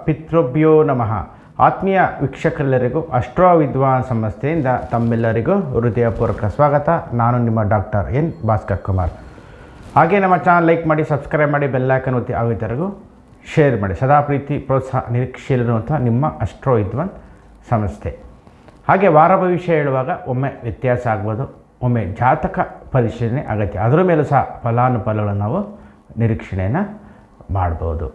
ಪಿತೃಭ್ಯೋ ನಮಃ. ಆತ್ಮೀಯ ವೀಕ್ಷಕರೆಲ್ಲರಿಗೂ ಅಸ್ಟ್ರೋ ವಿದ್ವಾನ್ ಸಂಸ್ಥೆಯಿಂದ ತಮ್ಮೆಲ್ಲರಿಗೂ ಹೃದಯಪೂರ್ವಕ ಸ್ವಾಗತ. ನಾನು ನಿಮ್ಮ ಡಾಕ್ಟರ್ ಎನ್ ಭಾಸ್ಕರ್ ಕುಮಾರ್. ಹಾಗೆ ನಮ್ಮ ಚಾನಲ್ ಲೈಕ್ ಮಾಡಿ, ಸಬ್ಸ್ಕ್ರೈಬ್ ಮಾಡಿ, ಬೆಲ್ಲೈಕನ್ ಒತ್ತಿ ಆಗಿದ್ದರಿಗೂ ಶೇರ್ ಮಾಡಿ. ಸದಾ ಪ್ರೀತಿ ಪ್ರೋತ್ಸಾಹ ನಿರೀಕ್ಷೆಯಲ್ಲಿರುವಂಥ ನಿಮ್ಮ ಅಸ್ಟ್ರೋ ವಿದ್ವಾನ್ ಸಂಸ್ಥೆ. ಹಾಗೆ ವಾರ ಭವಿಷ್ಯ ಹೇಳುವಾಗ ಒಮ್ಮೆ ವ್ಯತ್ಯಾಸ ಆಗ್ಬೋದು, ಒಮ್ಮೆ ಜಾತಕ ಪರಿಶೀಲನೆ ಅಗತ್ಯ. ಅದರ ಮೇಲೂ ಸಹ ಫಲಾನುಫಲಗಳನ್ನು ನಾವು ನಿರೀಕ್ಷಣೆಯನ್ನು ಮಾಡ್ಬೋದು.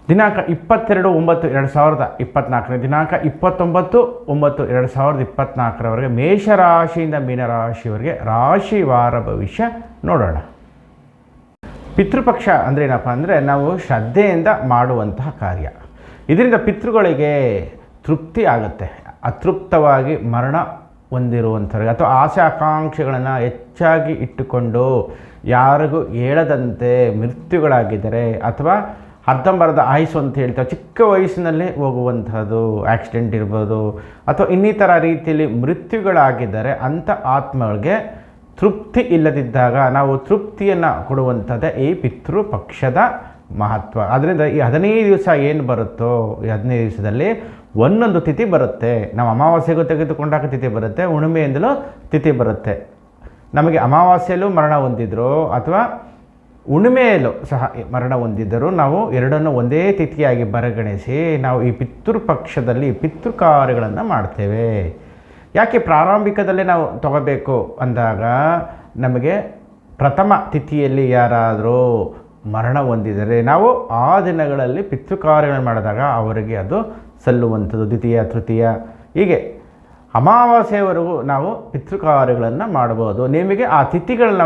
ದಿನಾಂಕ 22/9/2024 ದಿನಾಂಕ 29/9/2024 ಮೇಷರಾಶಿಯಿಂದ ಮೀನರಾಶಿಯವರೆಗೆ ರಾಶಿ ವಾರ ಭವಿಷ್ಯ ನೋಡೋಣ. ಪಿತೃಪಕ್ಷ ಅಂದರೆ ಏನಪ್ಪ ಅಂದರೆ ನಾವು ಶ್ರದ್ಧೆಯಿಂದ ಮಾಡುವಂತಹ ಕಾರ್ಯ. ಇದರಿಂದ ಪಿತೃಗಳಿಗೆ ತೃಪ್ತಿ ಆಗುತ್ತೆ. ಅತೃಪ್ತವಾಗಿ ಮರಣ ಹೊಂದಿರುವಂಥವ್ರಿಗೆ ಅಥವಾ ಆಸೆ ಆಕಾಂಕ್ಷೆಗಳನ್ನು ಹೆಚ್ಚಾಗಿ ಇಟ್ಟುಕೊಂಡು ಯಾರಿಗೂ ಹೇಳದಂತೆ ಮೃತ್ಯುಗಳಾಗಿದ್ದರೆ ಅಥವಾ ಅರ್ಧಂಬರ್ಧ ಆಯುಸ್ಸು ಅಂತ ಹೇಳ್ತಾರೆ, ಚಿಕ್ಕ ವಯಸ್ಸಿನಲ್ಲೇ ಹೋಗುವಂಥದ್ದು, ಆಕ್ಸಿಡೆಂಟ್ ಇರ್ಬೋದು ಅಥವಾ ಇನ್ನಿತರ ರೀತಿಯಲ್ಲಿ ಮೃತ್ಯುಗಳಾಗಿದ್ದರೆ ಅಂಥ ಆತ್ಮಗಳಿಗೆ ತೃಪ್ತಿ ಇಲ್ಲದಿದ್ದಾಗ ನಾವು ತೃಪ್ತಿಯನ್ನು ಕೊಡುವಂಥದ್ದೇ ಈ ಪಿತೃಪಕ್ಷದ ಮಹತ್ವ. ಅದರಿಂದ ಈ 15 ದಿವಸ ಏನು ಬರುತ್ತೋ ಈ 15 ದಿವಸದಲ್ಲಿ ಒಂದೊಂದು ತಿಥಿ ಬರುತ್ತೆ. ನಾವು ಅಮಾವಾಸ್ಯೆಗೂ ತೆಗೆದುಕೊಂಡಾಗ ತಿಥಿ ಬರುತ್ತೆ, ಹುಣ್ಣಿಮೆಯಿಂದಲೂ ತಿಥಿ ಬರುತ್ತೆ. ನಮಗೆ ಅಮಾವಾಸ್ಯೆಯಲ್ಲೂ ಮರಣ ಹೊಂದಿದ್ರು ಅಥವಾ ಹುಣ್ಣಿಮೆಯಲ್ಲೂ ಸಹ ಮರಣ ಹೊಂದಿದ್ದರೂ ನಾವು ಎರಡನ್ನು ಒಂದೇ ತಿಥಿಯಾಗಿ ಪರಿಗಣಿಸಿ ನಾವು ಈ ಪಿತೃಪಕ್ಷದಲ್ಲಿ ಪಿತೃ ಕಾರ್ಯಗಳನ್ನು ಮಾಡ್ತೇವೆ. ಯಾಕೆ ಪ್ರಾರಂಭಿಕದಲ್ಲೇ ನಾವು ತಗೋಬೇಕು ಅಂದಾಗ ನಮಗೆ ಪ್ರಥಮ ತಿಥಿಯಲ್ಲಿ ಯಾರಾದರೂ ಮರಣ ಹೊಂದಿದರೆ ನಾವು ಆ ದಿನಗಳಲ್ಲಿ ಪಿತೃ ಕಾರ್ಯಗಳನ್ನು ಮಾಡಿದಾಗ ಅವರಿಗೆ ಅದು ಸಲ್ಲುವಂಥದ್ದು. ದ್ವಿತೀಯ, ತೃತೀಯ ಹೀಗೆ ಅಮಾವಾಸ್ಯೆಯವರೆಗೂ ನಾವು ಪಿತೃ ಕಾರ್ಯಗಳನ್ನು ಮಾಡ್ಬೋದು. ನಿಮಗೆ ಆ ತಿಥಿಗಳನ್ನ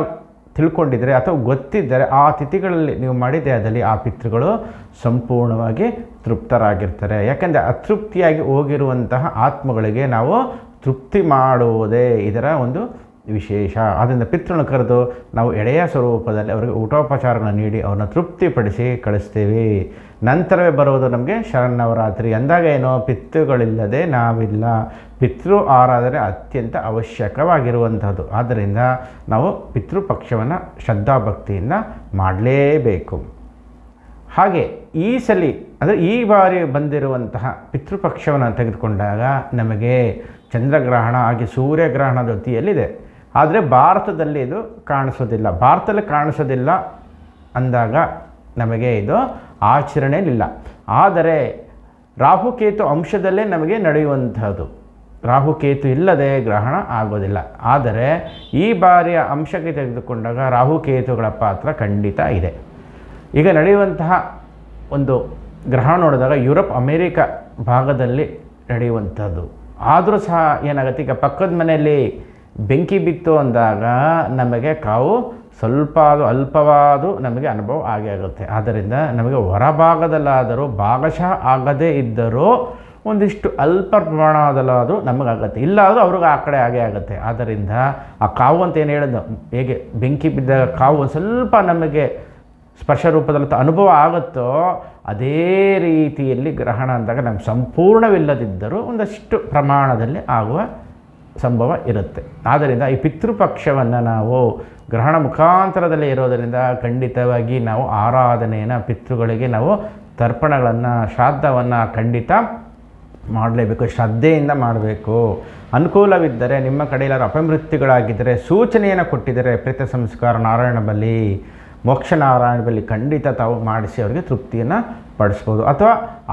ತಿಳ್ಕೊಂಡಿದ್ದರೆ ಅಥವಾ ಗೊತ್ತಿದ್ದರೆ ಆ ತಿಥಿಗಳಲ್ಲಿ ನೀವು ಮಾಡಿದ್ದೆ ಅದರಲ್ಲಿ ಆ ಪಿತೃಗಳು ಸಂಪೂರ್ಣವಾಗಿ ತೃಪ್ತರಾಗಿರ್ತಾರೆ. ಯಾಕೆಂದರೆ ಅತೃಪ್ತಿಯಾಗಿ ಹೋಗಿರುವಂತಹ ಆತ್ಮಗಳಿಗೆ ನಾವು ತೃಪ್ತಿ ಮಾಡುವುದೇ ಇದರ ಒಂದು ವಿಶೇಷ. ಆದ್ದರಿಂದ ಪಿತೃಗಳನ್ನು ಕರೆದು ನಾವು ಎಡೆಯ ಸ್ವರೂಪದಲ್ಲಿ ಅವರಿಗೆ ಊಟೋಪಚಾರಗಳನ್ನು ನೀಡಿ ಅವ್ರನ್ನ ತೃಪ್ತಿಪಡಿಸಿ ಕಳಿಸ್ತೇವೆ. ನಂತರವೇ ಬರುವುದು ನಮಗೆ ಶರನ್ನವರಾತ್ರಿ. ಅಂದಾಗ ಏನೋ ಪಿತೃಗಳಿಲ್ಲದೆ ನಾವಿಲ್ಲ. ಪಿತೃ ಆರಾಧನೆ ಅತ್ಯಂತ ಅವಶ್ಯಕವಾಗಿರುವಂಥದ್ದು. ಆದ್ದರಿಂದ ನಾವು ಪಿತೃಪಕ್ಷವನ್ನು ಶ್ರದ್ಧಾಭಕ್ತಿಯಿಂದ ಮಾಡಲೇಬೇಕು. ಹಾಗೆ ಈ ಸಲ ಅಂದರೆ ಈ ಬಾರಿ ಬಂದಿರುವಂತಹ ಪಿತೃಪಕ್ಷವನ್ನು ತೆಗೆದುಕೊಂಡಾಗ ನಮಗೆ ಚಂದ್ರಗ್ರಹಣ ಹಾಗೆ ಸೂರ್ಯಗ್ರಹಣದ ಜೊತೆಯಲ್ಲಿದೆ. ಆದರೆ ಭಾರತದಲ್ಲಿ ಇದು ಕಾಣಿಸೋದಿಲ್ಲ. ಭಾರತದಲ್ಲಿ ಕಾಣಿಸೋದಿಲ್ಲ ಅಂದಾಗ ನಮಗೆ ಇದು ಆಚರಣೆಯಿಲ್ಲ. ಆದರೆ ರಾಹುಕೇತು ಅಂಶದಲ್ಲೇ ನಮಗೆ ನಡೆಯುವಂಥದ್ದು. ರಾಹುಕೇತು ಇಲ್ಲದೆ ಗ್ರಹಣ ಆಗೋದಿಲ್ಲ. ಆದರೆ ಈ ಬಾರಿಯ ಅಂಶಕ್ಕೆ ತೆಗೆದುಕೊಂಡಾಗ ರಾಹುಕೇತುಗಳ ಪಾತ್ರ ಖಂಡಿತ ಇದೆ. ಈಗ ನಡೆಯುವಂತಹ ಒಂದು ಗ್ರಹಣ ನೋಡಿದಾಗ ಯುರೋಪ್ ಅಮೇರಿಕ ಭಾಗದಲ್ಲಿ ನಡೆಯುವಂಥದ್ದು. ಆದರೂ ಸಹ ಏನಾಗುತ್ತೆ, ಈಗ ಪಕ್ಕದ ಮನೆಯಲ್ಲಿ ಬೆಂಕಿ ಬಿತ್ತು ಅಂದಾಗ ನಮಗೆ ಕಾವು ಸ್ವಲ್ಪ ಅಲ್ಪವಾದ ನಮಗೆ ಅನುಭವ ಆಗೇ ಆಗುತ್ತೆ. ಆದ್ದರಿಂದ ನಮಗೆ ಹೊರಭಾಗದಲ್ಲಾದರೂ ಭಾಗಶಃ ಆಗದೇ ಇದ್ದರೂ ಒಂದಿಷ್ಟು ಅಲ್ಪ ಪ್ರಮಾಣದಲ್ಲಾದರೂ ನಮಗಾಗತ್ತೆ, ಇಲ್ಲಾದರೂ ಅವ್ರಿಗೆ ಆ ಕಡೆ ಆಗೇ ಆಗುತ್ತೆ. ಆದ್ದರಿಂದ ಆ ಕಾವು ಅಂತ ಏನು ಹೇಳೋದು, ಹೇಗೆ ಬೆಂಕಿ ಬಿದ್ದಾಗ ಕಾವು ಒಂದು ಸ್ವಲ್ಪ ನಮಗೆ ಸ್ಪರ್ಶ ರೂಪದಲ್ಲಿ ಅನುಭವ ಆಗುತ್ತೋ ಅದೇ ರೀತಿಯಲ್ಲಿ ಗ್ರಹಣ ಅಂದಾಗ ನಮ್ಗೆ ಸಂಪೂರ್ಣವಿಲ್ಲದಿದ್ದರೂ ಒಂದಷ್ಟು ಪ್ರಮಾಣದಲ್ಲಿ ಆಗುವ ಸಂಭವ ಇರುತ್ತೆ. ಆದ್ದರಿಂದ ಈ ಪಿತೃಪಕ್ಷವನ್ನು ನಾವು ಗ್ರಹಣ ಮುಖಾಂತರದಲ್ಲಿ ಇರೋದರಿಂದ ಖಂಡಿತವಾಗಿ ನಾವು ಆರಾಧನೆಯನ್ನು ಪಿತೃಗಳಿಗೆ ನಾವು ತರ್ಪಣಗಳನ್ನು ಶ್ರಾದ್ದವನ್ನು ಖಂಡಿತ ಮಾಡಲೇಬೇಕು. ಶ್ರದ್ಧೆಯಿಂದ ಮಾಡಬೇಕು. ಅನುಕೂಲವಿದ್ದರೆ ನಿಮ್ಮ ಕಡೆ ಎಲ್ಲರೂ ಅಪಮೃತ್ಯುಗಳಾಗಿದ್ದರೆ ಸೂಚನೆಯನ್ನು ಕೊಟ್ಟಿದ್ದರೆ ಪ್ರೇತ ಸಂಸ್ಕಾರ, ನಾರಾಯಣ ಬಲಿ, ಮೋಕ್ಷ ನಾರಾಯಣ ಬಲಿ ಖಂಡಿತ ತಾವು ಮಾಡಿಸಿ ಅವರಿಗೆ ತೃಪ್ತಿಯನ್ನು ಪಡಿಸ್ಬೋದು. ಅಥವಾ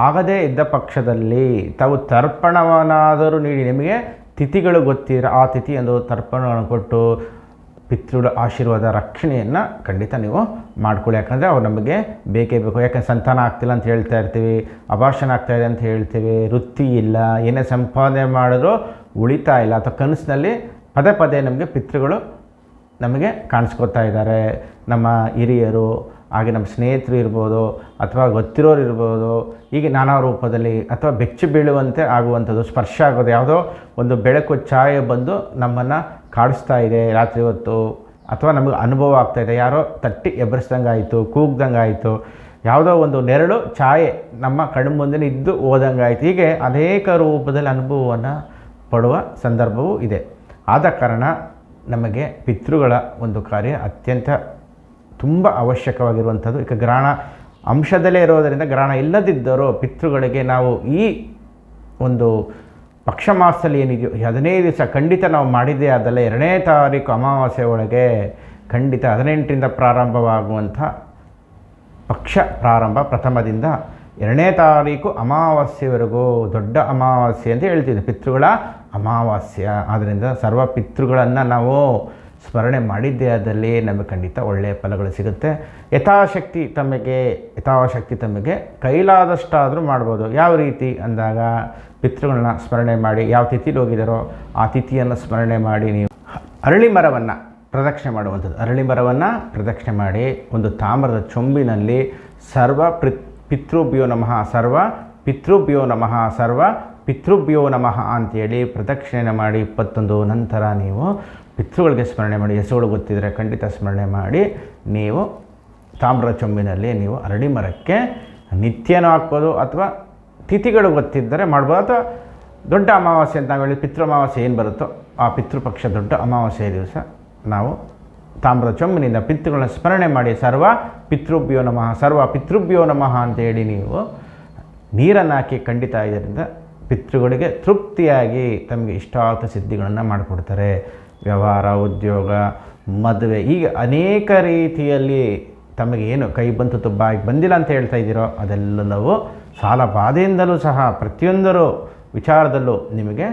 ಆಗದೇ ಇದ್ದ ಪಕ್ಷದಲ್ಲಿ ತಾವು ತರ್ಪಣವನ್ನಾದರೂ ನೀಡಿ, ನಿಮಗೆ ತಿಥಿಗಳು ಗೊತ್ತಿರ ಆ ತಿಥಿ ಎಂದು ತರ್ಪಣವನ್ನು ಕೊಟ್ಟು ಪಿತೃಗಳ ಆಶೀರ್ವಾದ ರಕ್ಷಣೆಯನ್ನು ಖಂಡಿತ ನೀವು ಮಾಡ್ಕೊಳ್ಳಿ. ಯಾಕಂದರೆ ಅವ್ರು ನಮಗೆ ಬೇಕೇ ಬೇಕು. ಯಾಕಂದರೆ ಸಂತಾನ ಆಗ್ತಿಲ್ಲ ಅಂತ ಹೇಳ್ತಾ ಇರ್ತೀವಿ, ಅಭಾಷಣ ಆಗ್ತಾಯಿದೆ ಅಂತ ಹೇಳ್ತೀವಿ, ವೃತ್ತಿ ಇಲ್ಲ, ಏನೇ ಸಂಪಾದನೆ ಮಾಡಿದ್ರೂ ಉಳಿತಾ ಇಲ್ಲ, ಅಥವಾ ಕನಸಿನಲ್ಲಿ ಪದೇ ಪದೇ ನಮಗೆ ಪಿತೃಗಳು ನಮಗೆ ಕಾಣಿಸ್ಕೊತಾ ಇದ್ದಾರೆ. ನಮ್ಮ ಹಿರಿಯರು ಹಾಗೆ ನಮ್ಮ ಸ್ನೇಹಿತರು ಇರ್ಬೋದು ಅಥವಾ ಗೊತ್ತಿರೋರು ಇರ್ಬೋದು, ಹೀಗೆ ನಾನಾ ರೂಪದಲ್ಲಿ ಅಥವಾ ಬೆಚ್ಚಿ ಬೀಳುವಂತೆ ಆಗುವಂಥದ್ದು, ಸ್ಪರ್ಶ ಆಗೋದು, ಯಾವುದೋ ಒಂದು ಬೆಳಕು ಛಾಯೆ ಬಂದು ನಮ್ಮನ್ನು ಕಾಡಿಸ್ತಾ ಇದೆ ರಾತ್ರಿ ಹೊತ್ತು, ಅಥವಾ ನಮಗೆ ಅನುಭವ ಆಗ್ತಾಯಿದೆ, ಯಾರೋ ತಟ್ಟಿ ಎಬ್ಬರಿಸ್ದಂಗೆ ಆಯಿತು, ಕೂಗ್ದಂಗೆ ಆಯಿತು, ಯಾವುದೋ ಒಂದು ನೆರಳು ಛಾಯೆ ನಮ್ಮ ಕಣ್ಣು ಮುಂದೆ ಇದ್ದು ಹೋದಂಗೆ ಆಯಿತು. ಹೀಗೆ ಅನೇಕ ರೂಪದಲ್ಲಿ ಅನುಭವವನ್ನು ಪಡುವ ಸಂದರ್ಭವೂ ಇದೆ. ಆದ ಕಾರಣ ನಮಗೆ ಪಿತೃಗಳ ಒಂದು ಕಾರ್ಯ ಅತ್ಯಂತ ತುಂಬ ಅವಶ್ಯಕವಾಗಿರುವಂಥದ್ದು. ಈಗ ಗ್ರಹಣ ಅಂಶದಲ್ಲೇ ಇರೋದರಿಂದ ಗ್ರಹಣ ಇಲ್ಲದಿದ್ದರೂ ಪಿತೃಗಳಿಗೆ ನಾವು ಈ ಒಂದು ಪಕ್ಷ ಮಾಸದಲ್ಲಿ ಏನಿದೆಯೋ 15 ದಿವಸ ಖಂಡಿತ ನಾವು ಮಾಡಿದ್ದೇ ಆದಲ್ಲೇ 2ನೇ ತಾರೀಕು ಅಮಾವಾಸ್ಯೆ ಒಳಗೆ ಖಂಡಿತ 18ರಿಂದ ಪ್ರಾರಂಭವಾಗುವಂಥ ಪಕ್ಷ ಪ್ರಾರಂಭ ಪ್ರಥಮದಿಂದ 2ನೇ ತಾರೀಕು ಅಮಾವಾಸ್ಯೆವರೆಗೂ ದೊಡ್ಡ ಅಮಾವಾಸ್ಯೆ ಅಂತ ಹೇಳ್ತಿದ್ದೆ, ಪಿತೃಗಳ ಅಮಾವಾಸ್ಯೆ. ಆದ್ದರಿಂದ ಸರ್ವ ಪಿತೃಗಳನ್ನು ನಾವು ಸ್ಮರಣೆ ಮಾಡಿದ್ದೇ ಆದಲ್ಲಿ ನಮಗೆ ಖಂಡಿತ ಒಳ್ಳೆಯ ಫಲಗಳು ಸಿಗುತ್ತೆ. ಯಥಾಶಕ್ತಿ ತಮಗೆ ಕೈಲಾದಷ್ಟಾದರೂ ಮಾಡ್ಬೋದು. ಯಾವ ರೀತಿ ಅಂದಾಗ ಪಿತೃಗಳನ್ನ ಸ್ಮರಣೆ ಮಾಡಿ, ಯಾವ ತಿಥಿಲಿ ಹೋಗಿದ್ದಾರೋ ಆ ತಿಥಿಯನ್ನು ಸ್ಮರಣೆ ಮಾಡಿ ನೀವು ಅರಳಿ ಮರವನ್ನು ಪ್ರದಕ್ಷಿಣೆ ಮಾಡುವಂಥದ್ದು. ಅರಳಿ ಮರವನ್ನು ಪ್ರದಕ್ಷಿಣೆ ಮಾಡಿ ಒಂದು ತಾಮ್ರದ ಚೊಂಬಿನಲ್ಲಿ ಸರ್ವ ಪಿತೃಭ್ಯೋ ನಮಃ, ಸರ್ವ ಪಿತೃಭ್ಯೋ ನಮಃ, ಸರ್ವ ಪಿತೃಭ್ಯೋ ನಮಃ ಅಂತೇಳಿ ಪ್ರದಕ್ಷಿಣೆ ಮಾಡಿ 21 ನಂತರ ನೀವು ಪಿತೃಗಳಿಗೆ ಸ್ಮರಣೆ ಮಾಡಿ. ಹೆಸರುಗಳು ಗೊತ್ತಿದ್ದರೆ ಖಂಡಿತ ಸ್ಮರಣೆ ಮಾಡಿ ನೀವು ತಾಮ್ರದ ಚೊಂಬಿನಲ್ಲಿ ನೀವು ಅರಳಿ ಮರಕ್ಕೆ ನಿತ್ಯನೂ ಹಾಕ್ಬೋದು, ಅಥವಾ ತಿಥಿಗಳು ಗೊತ್ತಿದ್ದರೆ ಮಾಡ್ಬೋದು. ಅಥವಾ ದೊಡ್ಡ ಅಮಾವಾಸ್ಯೆ ಅಂತ ನಾವು ಹೇಳಿ ಪಿತೃ ಅಮಾವಾಸ್ಯೆ ಏನು ಬರುತ್ತೋ ಆ ಪಿತೃಪಕ್ಷ ದೊಡ್ಡ ಅಮಾವಾಸ್ಯೆ ದಿವಸ ನಾವು ತಾಮ್ರದ ಚೊಂಬಿನಿಂದ ಪಿತೃಗಳನ್ನ ಸ್ಮರಣೆ ಮಾಡಿ ಸರ್ವ ಪಿತೃಭ್ಯೋ ನಮಃ, ಸರ್ವ ಪಿತೃಭ್ಯೋ ನಮಃ ಅಂತೇಳಿ ನೀವು ನೀರನ್ನು ಹಾಕಿ ಖಂಡಿತ ಇದರಿಂದ ಪಿತೃಗಳಿಗೆ ತೃಪ್ತಿಯಾಗಿ ತಮಗೆ ಇಷ್ಟಾರ್ಥ ಸಿದ್ಧಿಗಳನ್ನು ಮಾಡಿಕೊಡ್ತಾರೆ. ವ್ಯವಹಾರ, ಉದ್ಯೋಗ, ಮದುವೆ, ಹೀಗೆ ಅನೇಕ ರೀತಿಯಲ್ಲಿ ತಮಗೆ ಏನು ಕೈ ಬಂತು ತುಬ್ಬಾಗಿ ಬಂದಿಲ್ಲ ಅಂತ ಹೇಳ್ತಾ ಇದ್ದೀರೋ ಅದೆಲ್ಲವೂ ಸಾಲ ಬಾಧೆಯಿಂದಲೂ ಸಹ ಪ್ರತಿಯೊಂದರ ವಿಚಾರದಲ್ಲೂ ನಿಮಗೆ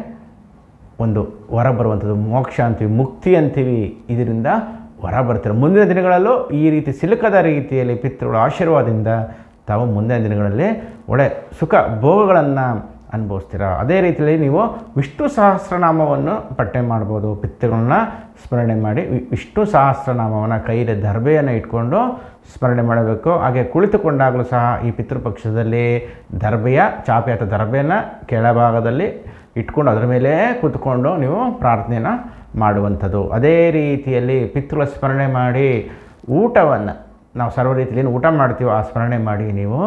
ಒಂದು ಹೊರ ಬರುವಂಥದ್ದು ಮೋಕ್ಷ ಅಂತೀವಿ, ಮುಕ್ತಿ ಅಂತೀವಿ, ಇದರಿಂದ ಹೊರ ಬರ್ತಾರೆ. ಮುಂದಿನ ದಿನಗಳಲ್ಲೂ ಈ ರೀತಿ ಸಿಲುಕದ ರೀತಿಯಲ್ಲಿ ಪಿತೃಗಳ ಆಶೀರ್ವಾದದಿಂದ ತಾವು ಮುಂದಿನ ದಿನಗಳಲ್ಲಿ ಒಳ್ಳೆ ಸುಖ ಭೋಗಗಳನ್ನು ಅನುಭವಿಸ್ತೀರ. ಅದೇ ರೀತಿಯಲ್ಲಿ ನೀವು ವಿಷ್ಣು ಸಹಸ್ರನಾಮವನ್ನು ಪಠ್ಯ ಮಾಡ್ಬೋದು. ಪಿತೃಗಳನ್ನ ಸ್ಮರಣೆ ಮಾಡಿ ವಿಷ್ಣು ಸಹಸ್ರನಾಮವನ್ನು ಕೈಯಲ್ಲಿ ದರ್ಬೆಯನ್ನು ಇಟ್ಕೊಂಡು ಸ್ಮರಣೆ ಮಾಡಬೇಕು. ಹಾಗೆ ಕುಳಿತುಕೊಂಡಾಗಲೂ ಸಹ ಈ ಪಿತೃಪಕ್ಷದಲ್ಲಿ ದರ್ಬೆಯ ಚಾಪೆ ಅಥವಾ ದರ್ಬೆಯನ್ನು ಕೆಳಭಾಗದಲ್ಲಿ ಇಟ್ಕೊಂಡು ಅದರ ಮೇಲೆ ಕೂತ್ಕೊಂಡು ನೀವು ಪ್ರಾರ್ಥನೆಯನ್ನು ಮಾಡುವಂಥದ್ದು. ಅದೇ ರೀತಿಯಲ್ಲಿ ಪಿತೃಗಳ ಸ್ಮರಣೆ ಮಾಡಿ ಊಟವನ್ನು ನಾವು ಸರ್ವ ರೀತಿಯಲ್ಲಿ ಊಟ ಮಾಡ್ತೀವೋ ಆ ಸ್ಮರಣೆ ಮಾಡಿ ನೀವು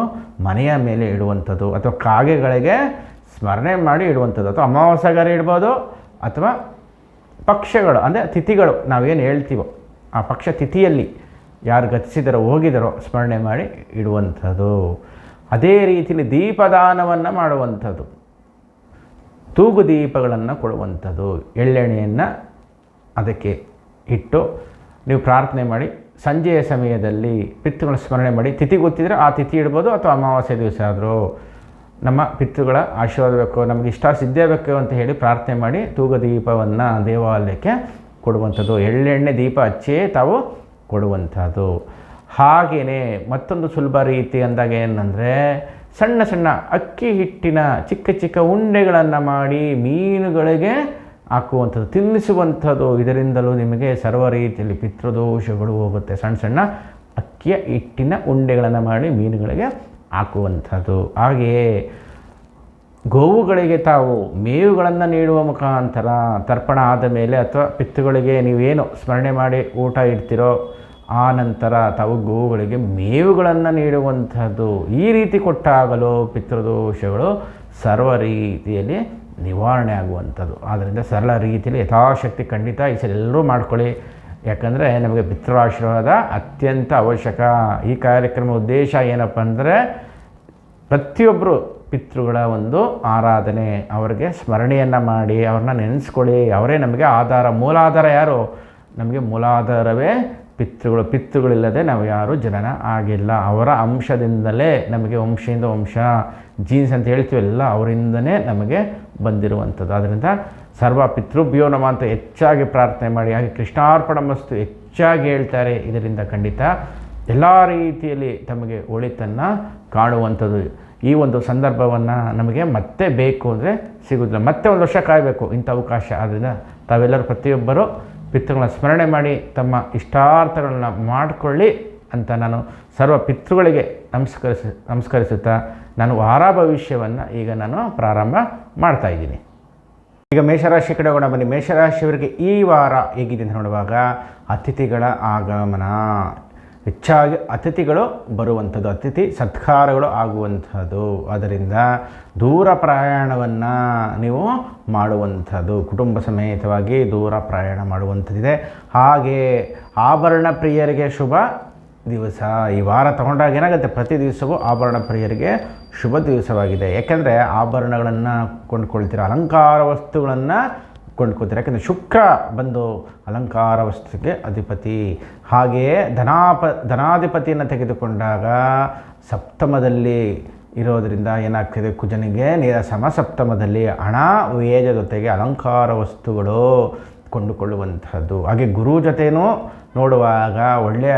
ಮನೆಯ ಮೇಲೆ ಇಡುವಂಥದ್ದು, ಅಥವಾ ಕಾಗೆಗಳಿಗೆ ಸ್ಮರಣೆ ಮಾಡಿ ಇಡುವಂಥದ್ದು, ಅಥವಾ ಅಮಾವಾಸ್ಯೆಗಾರ ಇಡ್ಬೋದು, ಅಥವಾ ಪಕ್ಷಗಳು ಅಂದರೆ ತಿಥಿಗಳು ನಾವೇನು ಹೇಳ್ತೀವೋ ಆ ಪಕ್ಷ ತಿಥಿಯಲ್ಲಿ ಯಾರು ಗತಿಸಿದರೋ ಹೋಗಿದರೋ ಸ್ಮರಣೆ ಮಾಡಿ ಇಡುವಂಥದ್ದು. ಅದೇ ರೀತಿಯಲ್ಲಿ ದೀಪದಾನವನ್ನು ಮಾಡುವಂಥದ್ದು, ತೂಗು ದೀಪಗಳನ್ನು ಕೊಡುವಂಥದ್ದು, ಎಳ್ಳೆಣ್ಣೆಯನ್ನು ಅದಕ್ಕೆ ಇಟ್ಟು ನೀವು ಪ್ರಾರ್ಥನೆ ಮಾಡಿ ಸಂಜೆಯ ಸಮಯದಲ್ಲಿ ಪಿತೃಗಳ ಸ್ಮರಣೆ ಮಾಡಿ. ತಿಥಿ ಗೊತ್ತಿದ್ದರೆ ಆ ತಿಥಿ ಇಡ್ಬೋದು, ಅಥವಾ ಅಮಾವಾಸ್ಯೆ ದಿವಸ ಆದರೂ ನಮ್ಮ ಪಿತೃಗಳ ಆಶೀರ್ವಾದ ಬೇಕು, ನಮಗೆ ಇಷ್ಟ ಸಿದ್ಧೇ ಬೇಕು ಅಂತ ಹೇಳಿ ಪ್ರಾರ್ಥನೆ ಮಾಡಿ ತೂಗು ದೀಪವನ್ನು ದೇವಾಲಯಕ್ಕೆ ಕೊಡುವಂಥದ್ದು. ಎಳ್ಳೆಣ್ಣೆ ದೀಪ ಹಚ್ಚೇ ತಾವು ಕೊಡುವಂಥದ್ದು. ಹಾಗೆಯೇ ಮತ್ತೊಂದು ಸುಲಭ ರೀತಿ ಅಂದಾಗ ಏನಂದರೆ ಸಣ್ಣ ಸಣ್ಣ ಅಕ್ಕಿ ಹಿಟ್ಟಿನ ಚಿಕ್ಕ ಚಿಕ್ಕ ಉಂಡೆಗಳನ್ನು ಮಾಡಿ ಮೀನುಗಳಿಗೆ ಹಾಕುವಂಥದ್ದು, ತಿನ್ನಿಸುವಂಥದ್ದು. ಇದರಿಂದಲೂ ನಿಮಗೆ ಸರ್ವ ರೀತಿಯಲ್ಲಿ ಪಿತೃದೋಷಗಳು ಹೋಗುತ್ತೆ. ಸಣ್ಣ ಸಣ್ಣ ಅಕ್ಕಿಯ ಹಿಟ್ಟಿನ ಉಂಡೆಗಳನ್ನು ಮಾಡಿ ಮೀನುಗಳಿಗೆ ಹಾಕುವಂಥದ್ದು. ಹಾಗೆಯೇ ಗೋವುಗಳಿಗೆ ತಾವು ಮೇವುಗಳನ್ನು ನೀಡುವ ಮುಖಾಂತರ ತರ್ಪಣ ಆದ ಮೇಲೆ ಅಥವಾ ಪಿತೃಗಳಿಗೆ ನೀವೇನು ಸ್ಮರಣೆ ಮಾಡಿ ಊಟ ಇಡ್ತಿರೋ ಆ ನಂತರ ತಾವು ಗೋವುಗಳಿಗೆ ಮೇವುಗಳನ್ನು ನೀಡುವಂಥದ್ದು. ಈ ರೀತಿ ಕೊಟ್ಟಾಗಲೂ ಪಿತೃದೋಷಗಳು ಸರ್ವ ರೀತಿಯಲ್ಲಿ ನಿವಾರಣೆ ಆಗುವಂಥದ್ದು. ಆದ್ದರಿಂದ ಸರಳ ರೀತಿಯಲ್ಲಿ ಯಥಾಶಕ್ತಿ ಖಂಡಿತ ಈ ಸಲ ಎಲ್ಲರೂ ಮಾಡ್ಕೊಳ್ಳಿ. ಯಾಕಂದರೆ ನಮಗೆ ಪಿತೃಆಶೀರ್ವಾದ ಅತ್ಯಂತ ಅವಶ್ಯಕ. ಈ ಕಾರ್ಯಕ್ರಮ ಉದ್ದೇಶ ಏನಪ್ಪ ಅಂದರೆ ಪ್ರತಿಯೊಬ್ಬರು ಪಿತೃಗಳ ಒಂದು ಆರಾಧನೆ, ಅವರಿಗೆ ಸ್ಮರಣೆಯನ್ನು ಮಾಡಿ ಅವ್ರನ್ನ ನೆನೆಸ್ಕೊಳ್ಳಿ. ಅವರೇ ನಮಗೆ ಆಧಾರ, ಮೂಲಾಧಾರ. ಯಾರು ನಮಗೆ ಮೂಲಾಧಾರವೇ ಪಿತೃಗಳು. ಪಿತೃಗಳಿಲ್ಲದೆ ನಾವು ಯಾರೂ ಜನನ ಆಗಿಲ್ಲ. ಅವರ ಅಂಶದಿಂದಲೇ ನಮಗೆ ವಂಶದಿಂದ ವಂಶ ಜೀನ್ಸ್ ಅಂತ ಹೇಳ್ತೀವಲ್ಲ ಅವರಿಂದನೇ ನಮಗೆ ಬಂದಿರುವಂಥದ್ದು. ಆದ್ದರಿಂದ ಸರ್ವ ಪಿತೃಭ್ಯೋ ನಮಃ ಅಂತ ಹೆಚ್ಚಾಗಿ ಪ್ರಾರ್ಥನೆ ಮಾಡಿ. ಹಾಗೆ ಕೃಷ್ಣಾರ್ಪಣಮಸ್ತು ಹೆಚ್ಚಾಗಿ ಹೇಳ್ತಾರೆ. ಇದರಿಂದ ಖಂಡಿತ ಎಲ್ಲ ರೀತಿಯಲ್ಲಿ ತಮಗೆ ಒಳಿತನ್ನು ಕಾಣುವಂಥದ್ದು. ಈ ಒಂದು ಸಂದರ್ಭವನ್ನು ನಮಗೆ ಮತ್ತೆ ಬೇಕು ಅಂದರೆ ಸಿಗೋದಿಲ್ಲ, ಮತ್ತೆ ಒಂದು ವರ್ಷ ಕಾಯಬೇಕು ಇಂಥ ಅವಕಾಶ. ಆದ್ದರಿಂದ ತಾವೆಲ್ಲರೂ ಪ್ರತಿಯೊಬ್ಬರು ಪಿತೃಗಳನ್ನ ಸ್ಮರಣೆ ಮಾಡಿ ತಮ್ಮ ಇಷ್ಟಾರ್ಥಗಳನ್ನ ಮಾಡಿಕೊಳ್ಳಿ ಅಂತ ನಾನು ಸರ್ವ ಪಿತೃಗಳಿಗೆ ನಮಸ್ಕರಿಸುತ್ತಾ ನಾನು ವಾರ ಭವಿಷ್ಯವನ್ನು ಈಗ ನಾನು ಪ್ರಾರಂಭ ಮಾಡ್ತಾಯಿದ್ದೀನಿ. ಈಗ ಮೇಷರಾಶಿ ಕಡೆ ಹೋಗೋಣ ಬನ್ನಿ. ಮೇಷರಾಶಿಯವರಿಗೆ ಈ ವಾರ ಹೇಗಿದೆ ಅಂತ ನೋಡುವಾಗ ಅತಿಥಿಗಳ ಆಗಮನ, ಹೆಚ್ಚಾಗಿ ಅತಿಥಿಗಳು ಬರುವಂಥದ್ದು, ಅತಿಥಿ ಸತ್ಕಾರಗಳು ಆಗುವಂಥದ್ದು. ಅದರಿಂದ ದೂರ ಪ್ರಯಾಣವನ್ನು ನೀವು ಮಾಡುವಂಥದ್ದು, ಕುಟುಂಬ ಸಮೇತವಾಗಿ ದೂರ ಪ್ರಯಾಣ ಮಾಡುವಂಥದ್ದಿದೆ. ಹಾಗೆ ಆಭರಣ ಪ್ರಿಯರಿಗೆ ಶುಭ ದಿವಸ. ಈ ವಾರ ತಗೊಂಡಾಗ ಏನಾಗುತ್ತೆ, ಪ್ರತಿ ದಿವಸವೂ ಆಭರಣ ಪ್ರಿಯರಿಗೆ ಶುಭ ದಿವಸವಾಗಿದೆ. ಯಾಕೆಂದರೆ ಆಭರಣಗಳನ್ನು ಕೊಂಡ್ಕೊಳ್ತೀರ, ಅಲಂಕಾರ ವಸ್ತುಗಳನ್ನು ಕೊಂಡ್ಕೊಳ್ತೀರ. ಯಾಕೆಂದರೆ ಶುಕ್ರ ಬಂದು ಅಲಂಕಾರ ವಸ್ತುಗೆ ಅಧಿಪತಿ. ಹಾಗೆಯೇ ಧನಾಧಿಪತಿಯನ್ನು ತೆಗೆದುಕೊಂಡಾಗ ಸಪ್ತಮದಲ್ಲಿ ಇರೋದರಿಂದ ಏನಾಗ್ತಿದೆ, ಕುಜನಿಗೆ ನೇರ ಸಪ್ತಮದಲ್ಲಿ ಹಣ ವ್ಯಯದ ಜೊತೆಗೆ ಅಲಂಕಾರ ವಸ್ತುಗಳು ಕೊಂಡುಕೊಳ್ಳುವಂಥದ್ದು. ಹಾಗೆ ಗುರು ಜೊತೆನೂ ನೋಡುವಾಗ ಒಳ್ಳೆಯ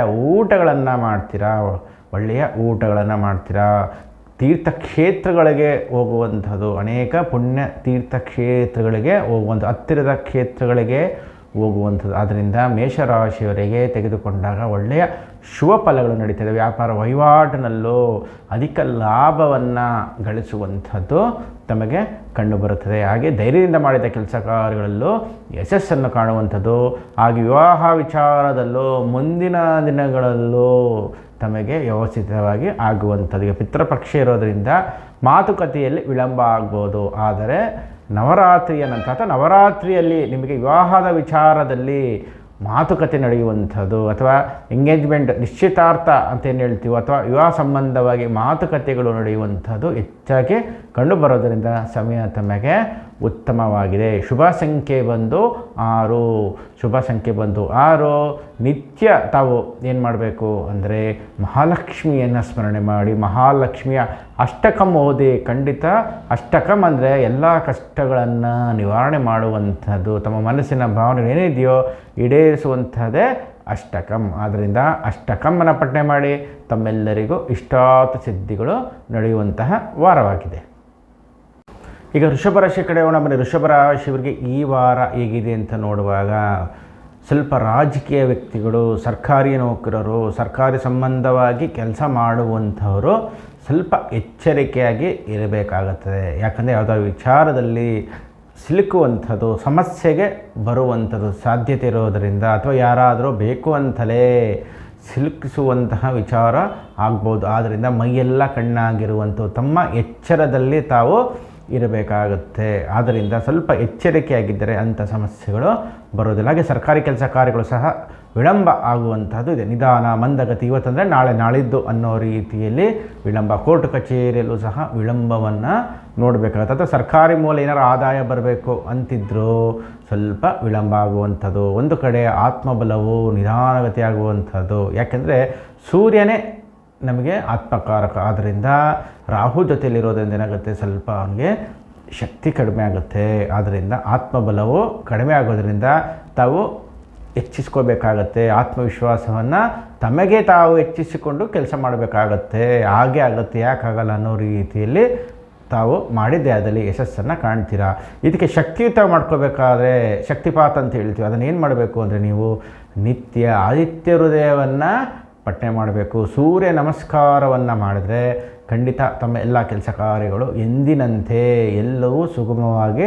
ಊಟಗಳನ್ನು ಮಾಡ್ತೀರಾ. ತೀರ್ಥಕ್ಷೇತ್ರಗಳಿಗೆ ಹೋಗುವಂಥದ್ದು, ಅನೇಕ ಪುಣ್ಯ ತೀರ್ಥಕ್ಷೇತ್ರಗಳಿಗೆ ಹೋಗುವಂಥ, ಹತ್ತಿರದ ಕ್ಷೇತ್ರಗಳಿಗೆ ಹೋಗುವಂಥದ್ದು. ಆದ್ದರಿಂದ ಮೇಷರಾಶಿಯವರಿಗೆ ತೆಗೆದುಕೊಂಡಾಗ ಒಳ್ಳೆಯ ಶುಭ ಫಲಗಳು ನಡೀತದೆ. ವ್ಯಾಪಾರ ವಹಿವಾಟಿನಲ್ಲೂ ಅಧಿಕ ಲಾಭವನ್ನು ಗಳಿಸುವಂಥದ್ದು ತಮಗೆ ಕಂಡುಬರುತ್ತದೆ. ಹಾಗೆ ಧೈರ್ಯದಿಂದ ಮಾಡಿದ ಕೆಲಸ ಕಾರ್ಯಗಳಲ್ಲೂ ಯಶಸ್ಸನ್ನು ಕಾಣುವಂಥದ್ದು. ಹಾಗೆ ವಿವಾಹ ವಿಚಾರದಲ್ಲೂ ಮುಂದಿನ ದಿನಗಳಲ್ಲೂ ತಮಗೆ ವ್ಯವಸ್ಥಿತವಾಗಿ ಆಗುವಂಥದ್ದು. ಈಗ ಪಿತೃಪಕ್ಷ ಇರೋದರಿಂದ ಮಾತುಕತೆಯಲ್ಲಿ ವಿಳಂಬ ಆಗ್ಬೋದು. ಆದರೆ ನವರಾತ್ರಿಯ ನಂತರ ಅಥವಾ ನವರಾತ್ರಿಯಲ್ಲಿ ನಿಮಗೆ ವಿವಾಹದ ವಿಚಾರದಲ್ಲಿ ಮಾತುಕತೆ ನಡೆಯುವಂಥದ್ದು, ಅಥವಾ ಎಂಗೇಜ್ಮೆಂಟ್ ನಿಶ್ಚಿತಾರ್ಥ ಅಂತೇನು ಹೇಳ್ತೀವೋ, ಅಥವಾ ವಿವಾಹ ಸಂಬಂಧವಾಗಿ ಮಾತುಕತೆಗಳು ನಡೆಯುವಂಥದ್ದು ಹೆಚ್ಚಾಗಿ ಕಂಡುಬರೋದರಿಂದ ಸಮಯ ತಮಗೆ ಉತ್ತಮವಾಗಿದೆ. ಶುಭ ಸಂಖ್ಯೆ ಬಂದು 6. ನಿತ್ಯ ತಾವು ಏನು ಮಾಡಬೇಕು ಅಂದರೆ ಮಹಾಲಕ್ಷ್ಮಿಯನ್ನು ಸ್ಮರಣೆ ಮಾಡಿ, ಮಹಾಲಕ್ಷ್ಮಿಯ ಅಷ್ಟಕಂ ಓದಿ. ಖಂಡಿತ ಅಷ್ಟಕಂ ಅಂದರೆ ಎಲ್ಲ ಕಷ್ಟಗಳನ್ನು ನಿವಾರಣೆ ಮಾಡುವಂಥದ್ದು, ತಮ್ಮ ಮನಸ್ಸಿನ ಭಾವನೆ ಏನಿದೆಯೋ ಈಡೇರಿಸುವಂಥದ್ದೇ ಅಷ್ಟಕಂ. ಆದ್ದರಿಂದ ಅಷ್ಟಕಮ್ಮನ ಪಠನೆ ಮಾಡಿ ತಮ್ಮೆಲ್ಲರಿಗೂ ಇಷ್ಟಾರ್ಥ ಸಿದ್ಧಿಗಳು ನಡೆಯುವಂತಹ ವಾರವಾಗಿದೆ. ಈಗ ವೃಷಭ ರಾಶಿ ಕಡೆ ಬನ್ನಿ. ವೃಷಭ ರಾಶಿಯವರಿಗೆ ಈ ವಾರ ಹೇಗಿದೆ ಅಂತ ನೋಡುವಾಗ, ಸ್ವಲ್ಪ ರಾಜಕೀಯ ವ್ಯಕ್ತಿಗಳು, ಸರ್ಕಾರಿ ನೌಕರರು, ಸರ್ಕಾರಿ ಸಂಬಂಧವಾಗಿ ಕೆಲಸ ಮಾಡುವಂಥವರು ಸ್ವಲ್ಪ ಎಚ್ಚರಿಕೆಯಾಗಿ ಇರಬೇಕಾಗುತ್ತದೆ. ಯಾಕಂದರೆ ಯಾವುದಾದ್ರು ವಿಚಾರದಲ್ಲಿ ಸಿಲುಕುವಂಥದ್ದು, ಸಮಸ್ಯೆಗೆ ಬರುವಂಥದ್ದು ಸಾಧ್ಯತೆ ಇರೋದರಿಂದ, ಅಥವಾ ಯಾರಾದರೂ ಬೇಕು ಅಂತಲೇ ಸಿಲುಕಿಸುವಂತಹ ವಿಚಾರ ಆಗ್ಬೋದು. ಆದ್ದರಿಂದ ಮೈಯೆಲ್ಲ ಕಣ್ಣಾಗಿರುವಂಥದ್ದು, ತಮ್ಮ ಎಚ್ಚರದಲ್ಲಿ ತಾವು ಇರಬೇಕಾಗುತ್ತೆ. ಆದ್ದರಿಂದ ಸ್ವಲ್ಪ ಎಚ್ಚರಿಕೆಯಾಗಿದ್ದರೆ ಅಂಥ ಸಮಸ್ಯೆಗಳು ಬರೋದಿಲ್ಲ. ಹಾಗೆ ಸರ್ಕಾರಿ ಕೆಲಸ ಕಾರ್ಯಗಳು ಸಹ ವಿಳಂಬ ಆಗುವಂಥದ್ದು ಇದೆ. ನಿಧಾನ, ಮಂದಗತಿ, ಇವತ್ತಂದರೆ ನಾಳೆ, ನಾಳಿದ್ದು ಅನ್ನೋ ರೀತಿಯಲ್ಲಿ ವಿಳಂಬ. ಕೋರ್ಟ್ ಕಚೇರಿಯಲ್ಲೂ ಸಹ ವಿಳಂಬವನ್ನು ನೋಡಬೇಕಾಗುತ್ತೆ. ಅಥವಾ ಸರ್ಕಾರಿ ಮೂಲ ಏನಾರು ಆದಾಯ ಬರಬೇಕು ಅಂತಿದ್ರೂ ಸ್ವಲ್ಪ ವಿಳಂಬ ಆಗುವಂಥದ್ದು. ಒಂದು ಕಡೆ ಆತ್ಮಬಲವು ನಿಧಾನಗತಿ ಆಗುವಂಥದ್ದು. ಯಾಕೆಂದರೆ ಸೂರ್ಯನೇ ನಮಗೆ ಆತ್ಮಕಾರಕ. ಆದ್ದರಿಂದ ರಾಹು ಜೊತೆಯಲ್ಲಿರೋದ್ರಿಂದ ಏನಾಗುತ್ತೆ, ಸ್ವಲ್ಪ ಅವನಿಗೆ ಶಕ್ತಿ ಕಡಿಮೆ ಆಗುತ್ತೆ. ಆದ್ದರಿಂದ ಆತ್ಮಬಲವು ಕಡಿಮೆ ಆಗೋದ್ರಿಂದ ತಾವು ಹೆಚ್ಚಿಸ್ಕೋಬೇಕಾಗತ್ತೆ. ಆತ್ಮವಿಶ್ವಾಸವನ್ನು ತಮಗೆ ತಾವು ಹೆಚ್ಚಿಸಿಕೊಂಡು ಕೆಲಸ ಮಾಡಬೇಕಾಗತ್ತೆ. ಹಾಗೆ ಆಗುತ್ತೆ, ಯಾಕಾಗಲ್ಲ ಅನ್ನೋ ರೀತಿಯಲ್ಲಿ ತಾವು ಮಾಡಿದ್ದೆ ಅದರಲ್ಲಿ ಯಶಸ್ಸನ್ನು ಕಾಣ್ತೀರಾ. ಇದಕ್ಕೆ ಶಕ್ತಿಯುತ ಮಾಡ್ಕೋಬೇಕಾದ್ರೆ ಶಕ್ತಿಪಾತ ಅಂತ ಹೇಳ್ತೀವಿ. ಅದನ್ನೇನು ಮಾಡಬೇಕು ಅಂದರೆ, ನೀವು ನಿತ್ಯ ಆದಿತ್ಯ ಹೃದಯವನ್ನು ಪಠನೆ ಮಾಡಬೇಕು. ಸೂರ್ಯ ನಮಸ್ಕಾರವನ್ನು ಮಾಡಿದ್ರೆ ಖಂಡಿತ ತಮ್ಮ ಎಲ್ಲ ಕೆಲಸ ಕಾರ್ಯಗಳು ಎಂದಿನಂತೆ ಎಲ್ಲವೂ ಸುಗಮವಾಗಿ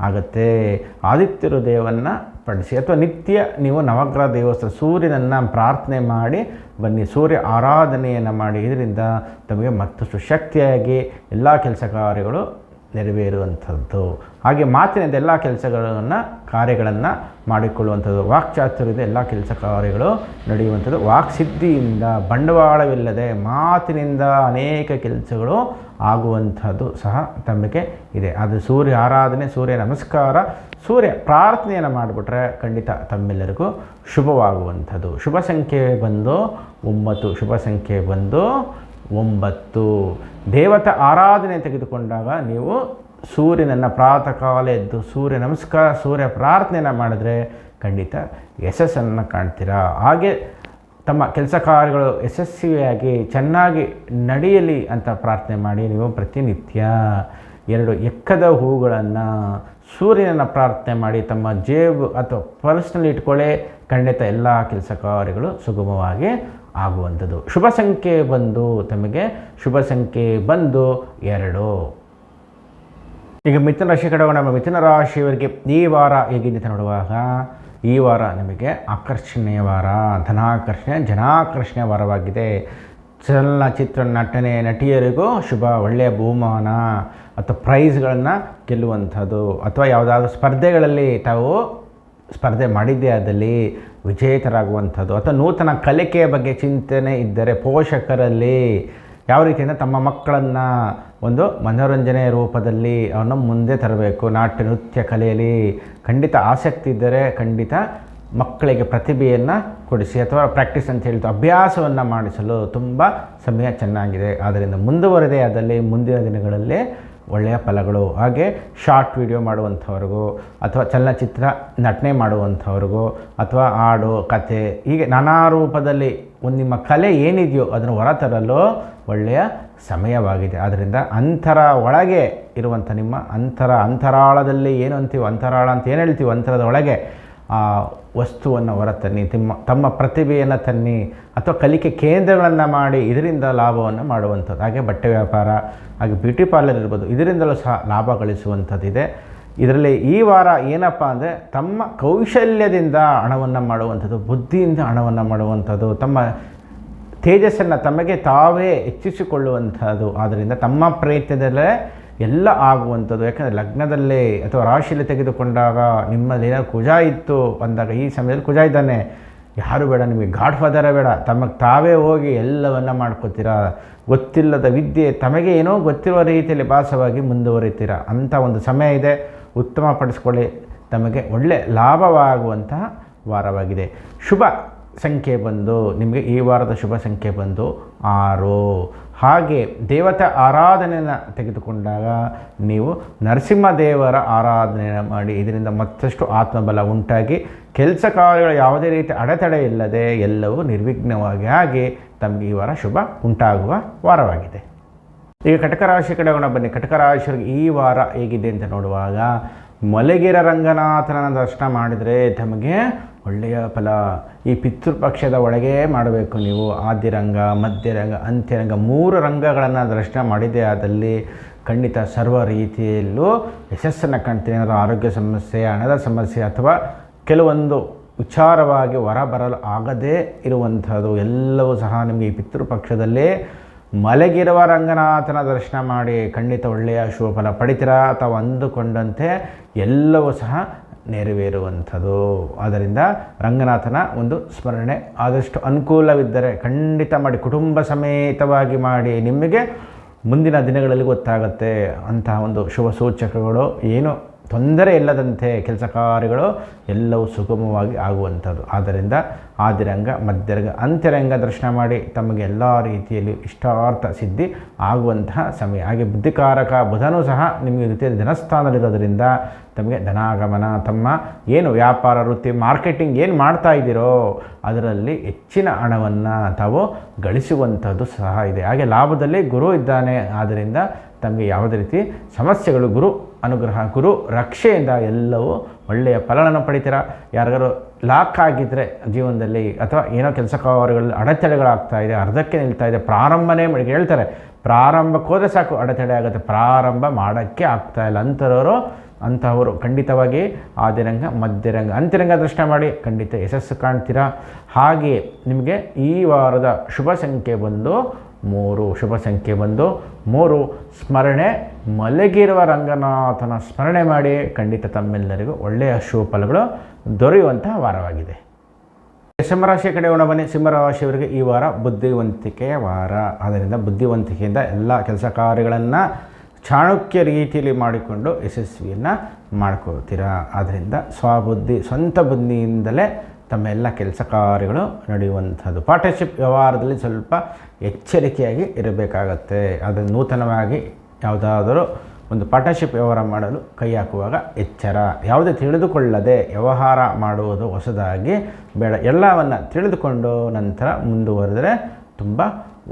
ಆಗುತ್ತೆ. ಆದಿತ್ಯ ಹೃದಯವನ್ನು ಪಡಿಸಿ, ಅಥವಾ ನಿತ್ಯ ನೀವು ನವಗ್ರಹ ದೇವಸ್ಥಾನ ಸೂರ್ಯನನ್ನು ಪ್ರಾರ್ಥನೆ ಮಾಡಿ ಬನ್ನಿ. ಸೂರ್ಯ ಆರಾಧನೆಯನ್ನು ಮಾಡಿ. ಇದರಿಂದ ತಮಗೆ ಮತ್ತಷ್ಟು ಶಕ್ತಿಯಾಗಿ ಎಲ್ಲ ಕೆಲಸ ಕಾರ್ಯಗಳು ನೆರವೇರುವಂಥದ್ದು. ಹಾಗೆ ಮಾತಿನಿಂದ ಎಲ್ಲ ಕಾರ್ಯಗಳನ್ನು ಮಾಡಿಕೊಳ್ಳುವಂಥದ್ದು. ವಾಕ್ಚಾತುರ್ಯದ ಎಲ್ಲ ಕೆಲಸ ಕಾರ್ಯಗಳು ನಡೆಯುವಂಥದ್ದು. ವಾಕ್ಸಿದ್ಧಿಯಿಂದ, ಬಂಡವಾಳವಿಲ್ಲದೆ ಮಾತಿನಿಂದ ಅನೇಕ ಕೆಲಸಗಳು ಆಗುವಂಥದ್ದು ಸಹ ತಮಗೆ ಇದೆ. ಅದು ಸೂರ್ಯ ಆರಾಧನೆ, ಸೂರ್ಯ ನಮಸ್ಕಾರ, ಸೂರ್ಯ ಪ್ರಾರ್ಥನೆಯನ್ನು ಮಾಡಿಬಿಟ್ರೆ ಖಂಡಿತ ತಮ್ಮೆಲ್ಲರಿಗೂ ಶುಭವಾಗುವಂಥದ್ದು. ಶುಭ ಸಂಖ್ಯೆ ಬಂದು 9. ಶುಭ ಸಂಖ್ಯೆ ಬಂದು 9. ದೇವತಾ ಆರಾಧನೆ ತೆಗೆದುಕೊಂಡಾಗ ನೀವು ಸೂರ್ಯನನ್ನು ಪ್ರಾತಃ ಕಾಲ ಎದ್ದು ಸೂರ್ಯ ನಮಸ್ಕಾರ, ಸೂರ್ಯ ಪ್ರಾರ್ಥನೆಯನ್ನು ಮಾಡಿದ್ರೆ ಖಂಡಿತ ಯಶಸ್ಸನ್ನು ಕಾಣ್ತೀರಾ. ಹಾಗೆ ತಮ್ಮ ಕೆಲಸ ಕಾರ್ಯಗಳು ಯಶಸ್ವಿಯಾಗಿ ಚೆನ್ನಾಗಿ ನಡೆಯಲಿ ಅಂತ ಪ್ರಾರ್ಥನೆ ಮಾಡಿ. ನೀವು ಪ್ರತಿನಿತ್ಯ 2 ಎಕ್ಕದ ಹೂಗಳನ್ನು ಸೂರ್ಯನನ್ನು ಪ್ರಾರ್ಥನೆ ಮಾಡಿ ತಮ್ಮ ಜೇಬು ಅಥವಾ ಪರ್ಸ್ನಲ್ಲಿ ಇಟ್ಕೊಳ್ಳೆ. ಖಂಡಿತ ಎಲ್ಲ ಕೆಲಸ ಕಾರ್ಯಗಳು ಸುಗಮವಾಗಿ ಆಗುವಂಥದ್ದು. ಶುಭ ಸಂಖ್ಯೆ ಬಂದು ತಮಗೆ 2. ಈಗ ಮಿಥುನ ರಾಶಿ ಕಡೆ ನಮ್ಮ ಮಿಥುನ ರಾಶಿಯವರಿಗೆ ಈ ವಾರ ಹೇಗಿದೆ ಅಂತ ನೋಡುವಾಗ, ಈ ವಾರ ನಿಮಗೆ ಆಕರ್ಷಣೆಯ ವಾರ, ಧನಾಕರ್ಷಣೆ, ಜನಾಕರ್ಷಣೆಯ ವಾರವಾಗಿದೆ. ಚಲನಚಿತ್ರ ನಟಿಯರಿಗೂ ಶುಭ. ಒಳ್ಳೆಯ ಬಹುಮಾನ ಅಥವಾ ಪ್ರೈಸ್ಗಳನ್ನು ಗೆಲ್ಲುವಂಥದ್ದು, ಅಥವಾ ಯಾವುದಾದ್ರೂ ಸ್ಪರ್ಧೆಗಳಲ್ಲಿ ತಾವು ಸ್ಪರ್ಧೆ ಮಾಡಿದ್ದೇ ಆದಲ್ಲಿ ವಿಜೇತರಾಗುವಂಥದ್ದು ಅಥವಾ ನೂತನ ಕಲಿಕೆಯ ಬಗ್ಗೆ ಚಿಂತನೆ ಇದ್ದರೆ ಪೋಷಕರಲ್ಲಿ ಯಾವ ರೀತಿಯಿಂದ ತಮ್ಮ ಮಕ್ಕಳನ್ನು ಒಂದು ಮನೋರಂಜನೆಯ ರೂಪದಲ್ಲಿ ಅವನ್ನ ಮುಂದೆ ತರಬೇಕು. ನಾಟ್ಯ ನೃತ್ಯ ಕಲೆಯಲ್ಲಿ ಖಂಡಿತ ಆಸಕ್ತಿ ಇದ್ದರೆ ಖಂಡಿತ ಮಕ್ಕಳಿಗೆ ಪ್ರತಿಭೆಯನ್ನು ಕೊಡಿಸಿ ಅಥವಾ ಪ್ರಾಕ್ಟೀಸ್ ಅಂತ ಹೇಳ್ತು ಅಭ್ಯಾಸವನ್ನು ಮಾಡಿಸಲು ತುಂಬ ಸಮಯ ಚೆನ್ನಾಗಿದೆ. ಆದ್ದರಿಂದ ಮುಂದುವರೆದೇ ಆದಲ್ಲಿ ಮುಂದಿನ ದಿನಗಳಲ್ಲಿ ಒಳ್ಳೆಯ ಫಲಗಳು. ಹಾಗೆ ಶಾರ್ಟ್ ವಿಡಿಯೋ ಮಾಡುವಂಥವ್ರಿಗೂ ಅಥವಾ ಚಲನಚಿತ್ರ ನಟನೆ ಮಾಡುವಂಥವ್ರಿಗೂ ಅಥವಾ ಹಾಡು ಕತೆ ಹೀಗೆ ನಾನಾ ರೂಪದಲ್ಲಿ ಒಂದು ನಿಮ್ಮ ಕಲೆ ಏನಿದೆಯೋ ಅದನ್ನು ಹೊರತರಲು ಒಳ್ಳೆಯ ಸಮಯವಾಗಿದೆ. ಆದ್ದರಿಂದ ಅಂತರ ಒಳಗೆ ಇರುವಂಥ ನಿಮ್ಮ ಅಂತರಾಳದಲ್ಲಿ ಏನು ಅಂತೀವೋ, ಅಂತರಾಳ ಅಂತ ಏನು ಹೇಳ್ತೀವೋ, ಅಂತರದ ಒಳಗೆ ಆ ವಸ್ತುವನ್ನು ಹೊರತನ್ನಿ, ತಮ್ಮ ಪ್ರತಿಭೆಯನ್ನು ತನ್ನಿ ಅಥವಾ ಕಲಿಕೆ ಕೇಂದ್ರಗಳನ್ನು ಮಾಡಿ ಇದರಿಂದ ಲಾಭವನ್ನು ಮಾಡುವಂಥದ್ದು. ಹಾಗೆ ಬಟ್ಟೆ ವ್ಯಾಪಾರ, ಹಾಗೆ ಬ್ಯೂಟಿ ಪಾರ್ಲರ್ ಇರ್ಬೋದು, ಇದರಿಂದಲೂ ಸಹ ಲಾಭ ಗಳಿಸುವಂಥದ್ದಿದೆ. ಇದರಲ್ಲಿ ಈ ವಾರ ಏನಪ್ಪ ಅಂದರೆ ತಮ್ಮ ಕೌಶಲ್ಯದಿಂದ ಹಣವನ್ನು ಮಾಡುವಂಥದ್ದು, ಬುದ್ಧಿಯಿಂದ ಹಣವನ್ನು ಮಾಡುವಂಥದ್ದು, ತಮ್ಮ ತೇಜಸ್ಸನ್ನು ತಮಗೆ ತಾವೇ ಹೆಚ್ಚಿಸಿಕೊಳ್ಳುವಂಥದ್ದು. ಆದ್ದರಿಂದ ತಮ್ಮ ಪ್ರಯತ್ನದಲ್ಲೇ ಎಲ್ಲ ಆಗುವಂಥದ್ದು. ಯಾಕಂದರೆ ಲಗ್ನದಲ್ಲೇ ಅಥವಾ ರಾಶಿಯಲ್ಲಿ ತೆಗೆದುಕೊಂಡಾಗ ನಿಮ್ಮಲ್ಲಿ ಏನಾದ್ರು ಕುಜ ಇತ್ತು ಅಂದಾಗ ಈ ಸಮಯದಲ್ಲಿ ಕುಜ ಇದ್ದಾನೆ, ಯಾರು ಬೇಡ, ನಿಮಗೆ ಗಾಡ್ ಫಾದರೇ ಬೇಡ, ತಮಗೆ ತಾವೇ ಹೋಗಿ ಎಲ್ಲವನ್ನು ಮಾಡ್ಕೋತೀರಾ. ಗೊತ್ತಿಲ್ಲದ ವಿದ್ಯೆ ತಮಗೆ ಏನೋ ಗೊತ್ತಿರುವ ರೀತಿಯಲ್ಲಿ ಭಾಸವಾಗಿ ಮುಂದುವರಿತೀರ. ಅಂಥ ಒಂದು ಸಮಯ ಇದೆ, ಉತ್ತಮಪಡಿಸ್ಕೊಳ್ಳಿ. ತಮಗೆ ಒಳ್ಳೆ ಲಾಭವಾಗುವಂತಹ ವಾರವಾಗಿದೆ. ಶುಭ ಸಂಖ್ಯೆ ಬಂದು ನಿಮಗೆ ಈ ವಾರದ ಶುಭ ಸಂಖ್ಯೆ ಬಂದು 6. ಹಾಗೆ ದೇವತಾ ಆರಾಧನೆಯನ್ನು ತೆಗೆದುಕೊಂಡಾಗ ನೀವು ನರಸಿಂಹದೇವರ ಆರಾಧನೆಯನ್ನು ಮಾಡಿ. ಇದರಿಂದ ಮತ್ತಷ್ಟು ಆತ್ಮಬಲ ಉಂಟಾಗಿ ಕೆಲಸ ಕಾರ್ಯಗಳು ಯಾವುದೇ ರೀತಿ ಅಡೆತಡೆ ಇಲ್ಲದೆ ಎಲ್ಲವೂ ನಿರ್ವಿಘ್ನವಾಗಿ ಆಗಿ ತಮಗೆ ಈ ವಾರ ಶುಭ ಉಂಟಾಗುವ ವಾರವಾಗಿದೆ. ಈಗ ಕಟಕ ರಾಶಿ ಕಡೆ ಹೋಗೋಣ ಬನ್ನಿ. ಕಟಕ ರಾಶಿಯವರಿಗೆ ಈ ವಾರ ಹೇಗಿದೆ ಅಂತ ನೋಡುವಾಗ ಮಲಗಿರ ರಂಗನಾಥನ ದರ್ಶನ ಮಾಡಿದರೆ ತಮಗೆ ಒಳ್ಳೆಯ ಫಲ. ಈ ಪಿತೃಪಕ್ಷದ ಒಳಗೆ ಮಾಡಬೇಕು ನೀವು. ಆದಿರಂಗ, ಮಧ್ಯರಂಗ, ಅಂತ್ಯರಂಗ 3 ರಂಗಗಳನ್ನು ದರ್ಶನ ಮಾಡಿದೆ ಆದಲ್ಲಿ ಖಂಡಿತ ಸರ್ವ ರೀತಿಯಲ್ಲೂ ಯಶಸ್ಸನ್ನು ಕಾಣ್ತೀನಿ. ಏನಾದರೂ ಆರೋಗ್ಯ ಸಮಸ್ಯೆ, ಹಣದ ಸಮಸ್ಯೆ ಅಥವಾ ಕೆಲವೊಂದು ವಿಚಾರವಾಗಿ ಹೊರ ಬರಲು ಆಗದೇ ಇರುವಂಥದ್ದು ಎಲ್ಲವೂ ಸಹ ನಿಮಗೆ ಈ ಪಿತೃಪಕ್ಷದಲ್ಲೇ ಮಲಗಿರುವ ರಂಗನಾಥನ ದರ್ಶನ ಮಾಡಿ ಖಂಡಿತ ಒಳ್ಳೆಯ ಶುಭಫಲ ಪಡಿತೀರಾ ಅಥವಾ ಅಂದುಕೊಂಡಂತೆ ಎಲ್ಲವೂ ಸಹ ನೆರವೇರುವಂಥದ್ದು. ಆದ್ದರಿಂದ ರಂಗನಾಥನ ಒಂದು ಸ್ಮರಣೆ ಆದಷ್ಟು ಅನುಕೂಲವಿದ್ದರೆ ಖಂಡಿತ ಮಾಡಿ, ಕುಟುಂಬ ಸಮೇತವಾಗಿ ಮಾಡಿ. ನಿಮಗೆ ಮುಂದಿನ ದಿನಗಳಲ್ಲಿ ಗೊತ್ತಾಗುತ್ತೆ ಅಂತಹ ಒಂದು ಶುಭ ಸೂಚಕಗಳು. ಏನು ತೊಂದರೆ ಇಲ್ಲದಂತೆ ಕೆಲಸ ಕಾರ್ಯಗಳು ಎಲ್ಲವೂ ಸುಗಮವಾಗಿ ಆಗುವಂಥದ್ದು. ಆದ್ದರಿಂದ ಆದಿರಂಗ, ಮಧ್ಯರಂಗ, ಅಂತ್ಯರಂಗ ದರ್ಶನ ಮಾಡಿ ತಮಗೆ ಎಲ್ಲ ರೀತಿಯಲ್ಲಿ ಇಷ್ಟಾರ್ಥ ಸಿದ್ಧಿ ಆಗುವಂತಹ ಸಮಯ. ಹಾಗೆ ಬುದ್ಧಿಕಾರಕ ಬುಧನೂ ಸಹ ನಿಮಗೆ ರೀತಿಯಲ್ಲಿ ಧನಸ್ಥಾನದಲ್ಲಿರೋದರಿಂದ ತಮಗೆ ಧನಾಗಮನ, ತಮ್ಮ ಏನು ವ್ಯಾಪಾರ ವೃತ್ತಿ ಮಾರ್ಕೆಟಿಂಗ್ ಏನು ಮಾಡ್ತಾ ಇದ್ದೀರೋ ಅದರಲ್ಲಿ ಹೆಚ್ಚಿನ ಹಣವನ್ನು ತಾವು ಗಳಿಸುವಂಥದ್ದು ಸಹ ಇದೆ. ಹಾಗೆ ಲಾಭದಲ್ಲಿ ಗುರು ಇದ್ದಾನೆ. ಆದ್ದರಿಂದ ತಮಗೆ ಯಾವುದೇ ರೀತಿ ಸಮಸ್ಯೆಗಳು, ಗುರು ಅನುಗ್ರಹ, ಗುರು ರಕ್ಷೆಯಿಂದ ಎಲ್ಲವೂ ಒಳ್ಳೆಯ ಫಲವನ್ನು ಪಡಿತೀರಾ. ಯಾರಿಗಾರು ಲಾಕ್ ಆಗಿದ್ದರೆ ಜೀವನದಲ್ಲಿ ಅಥವಾ ಏನೋ ಕೆಲಸ ಕಾರ್ಯಗಳಲ್ಲಿ ಅಡೆತಡೆಗಳಾಗ್ತಾ ಇದೆ, ಅರ್ಧಕ್ಕೆ ನಿಲ್ತಾ ಇದೆ, ಪ್ರಾರಂಭನೇ ಮಾಡಿ ಹೇಳ್ತಾರೆ, ಪ್ರಾರಂಭಕ್ಕೆ ಹೋದರೆ ಸಾಕು ಅಡೆತಡೆ ಆಗುತ್ತೆ, ಪ್ರಾರಂಭ ಮಾಡೋಕ್ಕೆ ಆಗ್ತಾಯಿಲ್ಲ ಅಂಥವರು ಖಂಡಿತವಾಗಿ ಆದಿರಂಗ, ಮಧ್ಯರಂಗ, ಅಂತ್ಯರಂಗ ದರ್ಶನ ಮಾಡಿ ಖಂಡಿತ ಯಶಸ್ಸು ಕಾಣ್ತೀರಾ. ಹಾಗೆ ನಿಮಗೆ ಈ ವಾರದ ಶುಭ ಸಂಖ್ಯೆ ಬಂದು 3. ಶುಭ ಸಂಖ್ಯೆ ಬಂದು 3. ಸ್ಮರಣೆ, ಮಲಗಿರುವ ರಂಗನಾಥನ ಸ್ಮರಣೆ ಮಾಡಿ ಖಂಡಿತ ತಮ್ಮೆಲ್ಲರಿಗೂ ಒಳ್ಳೆಯ ಶುಭ ಫಲಗಳು ದೊರೆಯುವಂತಹ ವಾರವಾಗಿದೆ. ಸಿಂಹರಾಶಿಯ ಕಡೆ ಹೋಗೋಣ ಬನ್ನಿ. ಸಿಂಹರಾಶಿಯವರಿಗೆ ಈ ವಾರ ಬುದ್ಧಿವಂತಿಕೆಯ ವಾರ. ಆದ್ದರಿಂದ ಬುದ್ಧಿವಂತಿಕೆಯಿಂದ ಎಲ್ಲ ಕೆಲಸ ಕಾರ್ಯಗಳನ್ನು ಚಾಣಕ್ಯ ರೀತಿಯಲ್ಲಿ ಮಾಡಿಕೊಂಡು ಯಶಸ್ವಿಯನ್ನು ಮಾಡ್ಕೊಳ್ತೀರಾ. ಆದ್ದರಿಂದ ಸ್ವಬುದ್ಧಿ, ಸ್ವಂತ ಬುದ್ಧಿಯಿಂದಲೇ ತಮ್ಮ ಎಲ್ಲ ಕೆಲಸ ಕಾರ್ಯಗಳು ನಡೆಯುವಂಥದ್ದು. ಪಾರ್ಟ್ನರ್ಶಿಪ್ ವ್ಯವಹಾರದಲ್ಲಿ ಸ್ವಲ್ಪ ಎಚ್ಚರಿಕೆಯಾಗಿ ಇರಬೇಕಾಗತ್ತೆ. ಅದನ್ನು ನೂತನವಾಗಿ ಯಾವುದಾದರೂ ಒಂದು ಪಾರ್ಟ್ನರ್ಶಿಪ್ ವ್ಯವಹಾರ ಮಾಡಲು ಕೈ ಹಾಕುವಾಗ ಎಚ್ಚರ. ಯಾವುದೇ ತಿಳಿದುಕೊಳ್ಳದೆ ವ್ಯವಹಾರ ಮಾಡುವುದು ಹೊಸದಾಗಿ ಬೇಡ. ಎಲ್ಲವನ್ನು ತಿಳಿದುಕೊಂಡು ನಂತರ ಮುಂದುವರೆದರೆ ತುಂಬ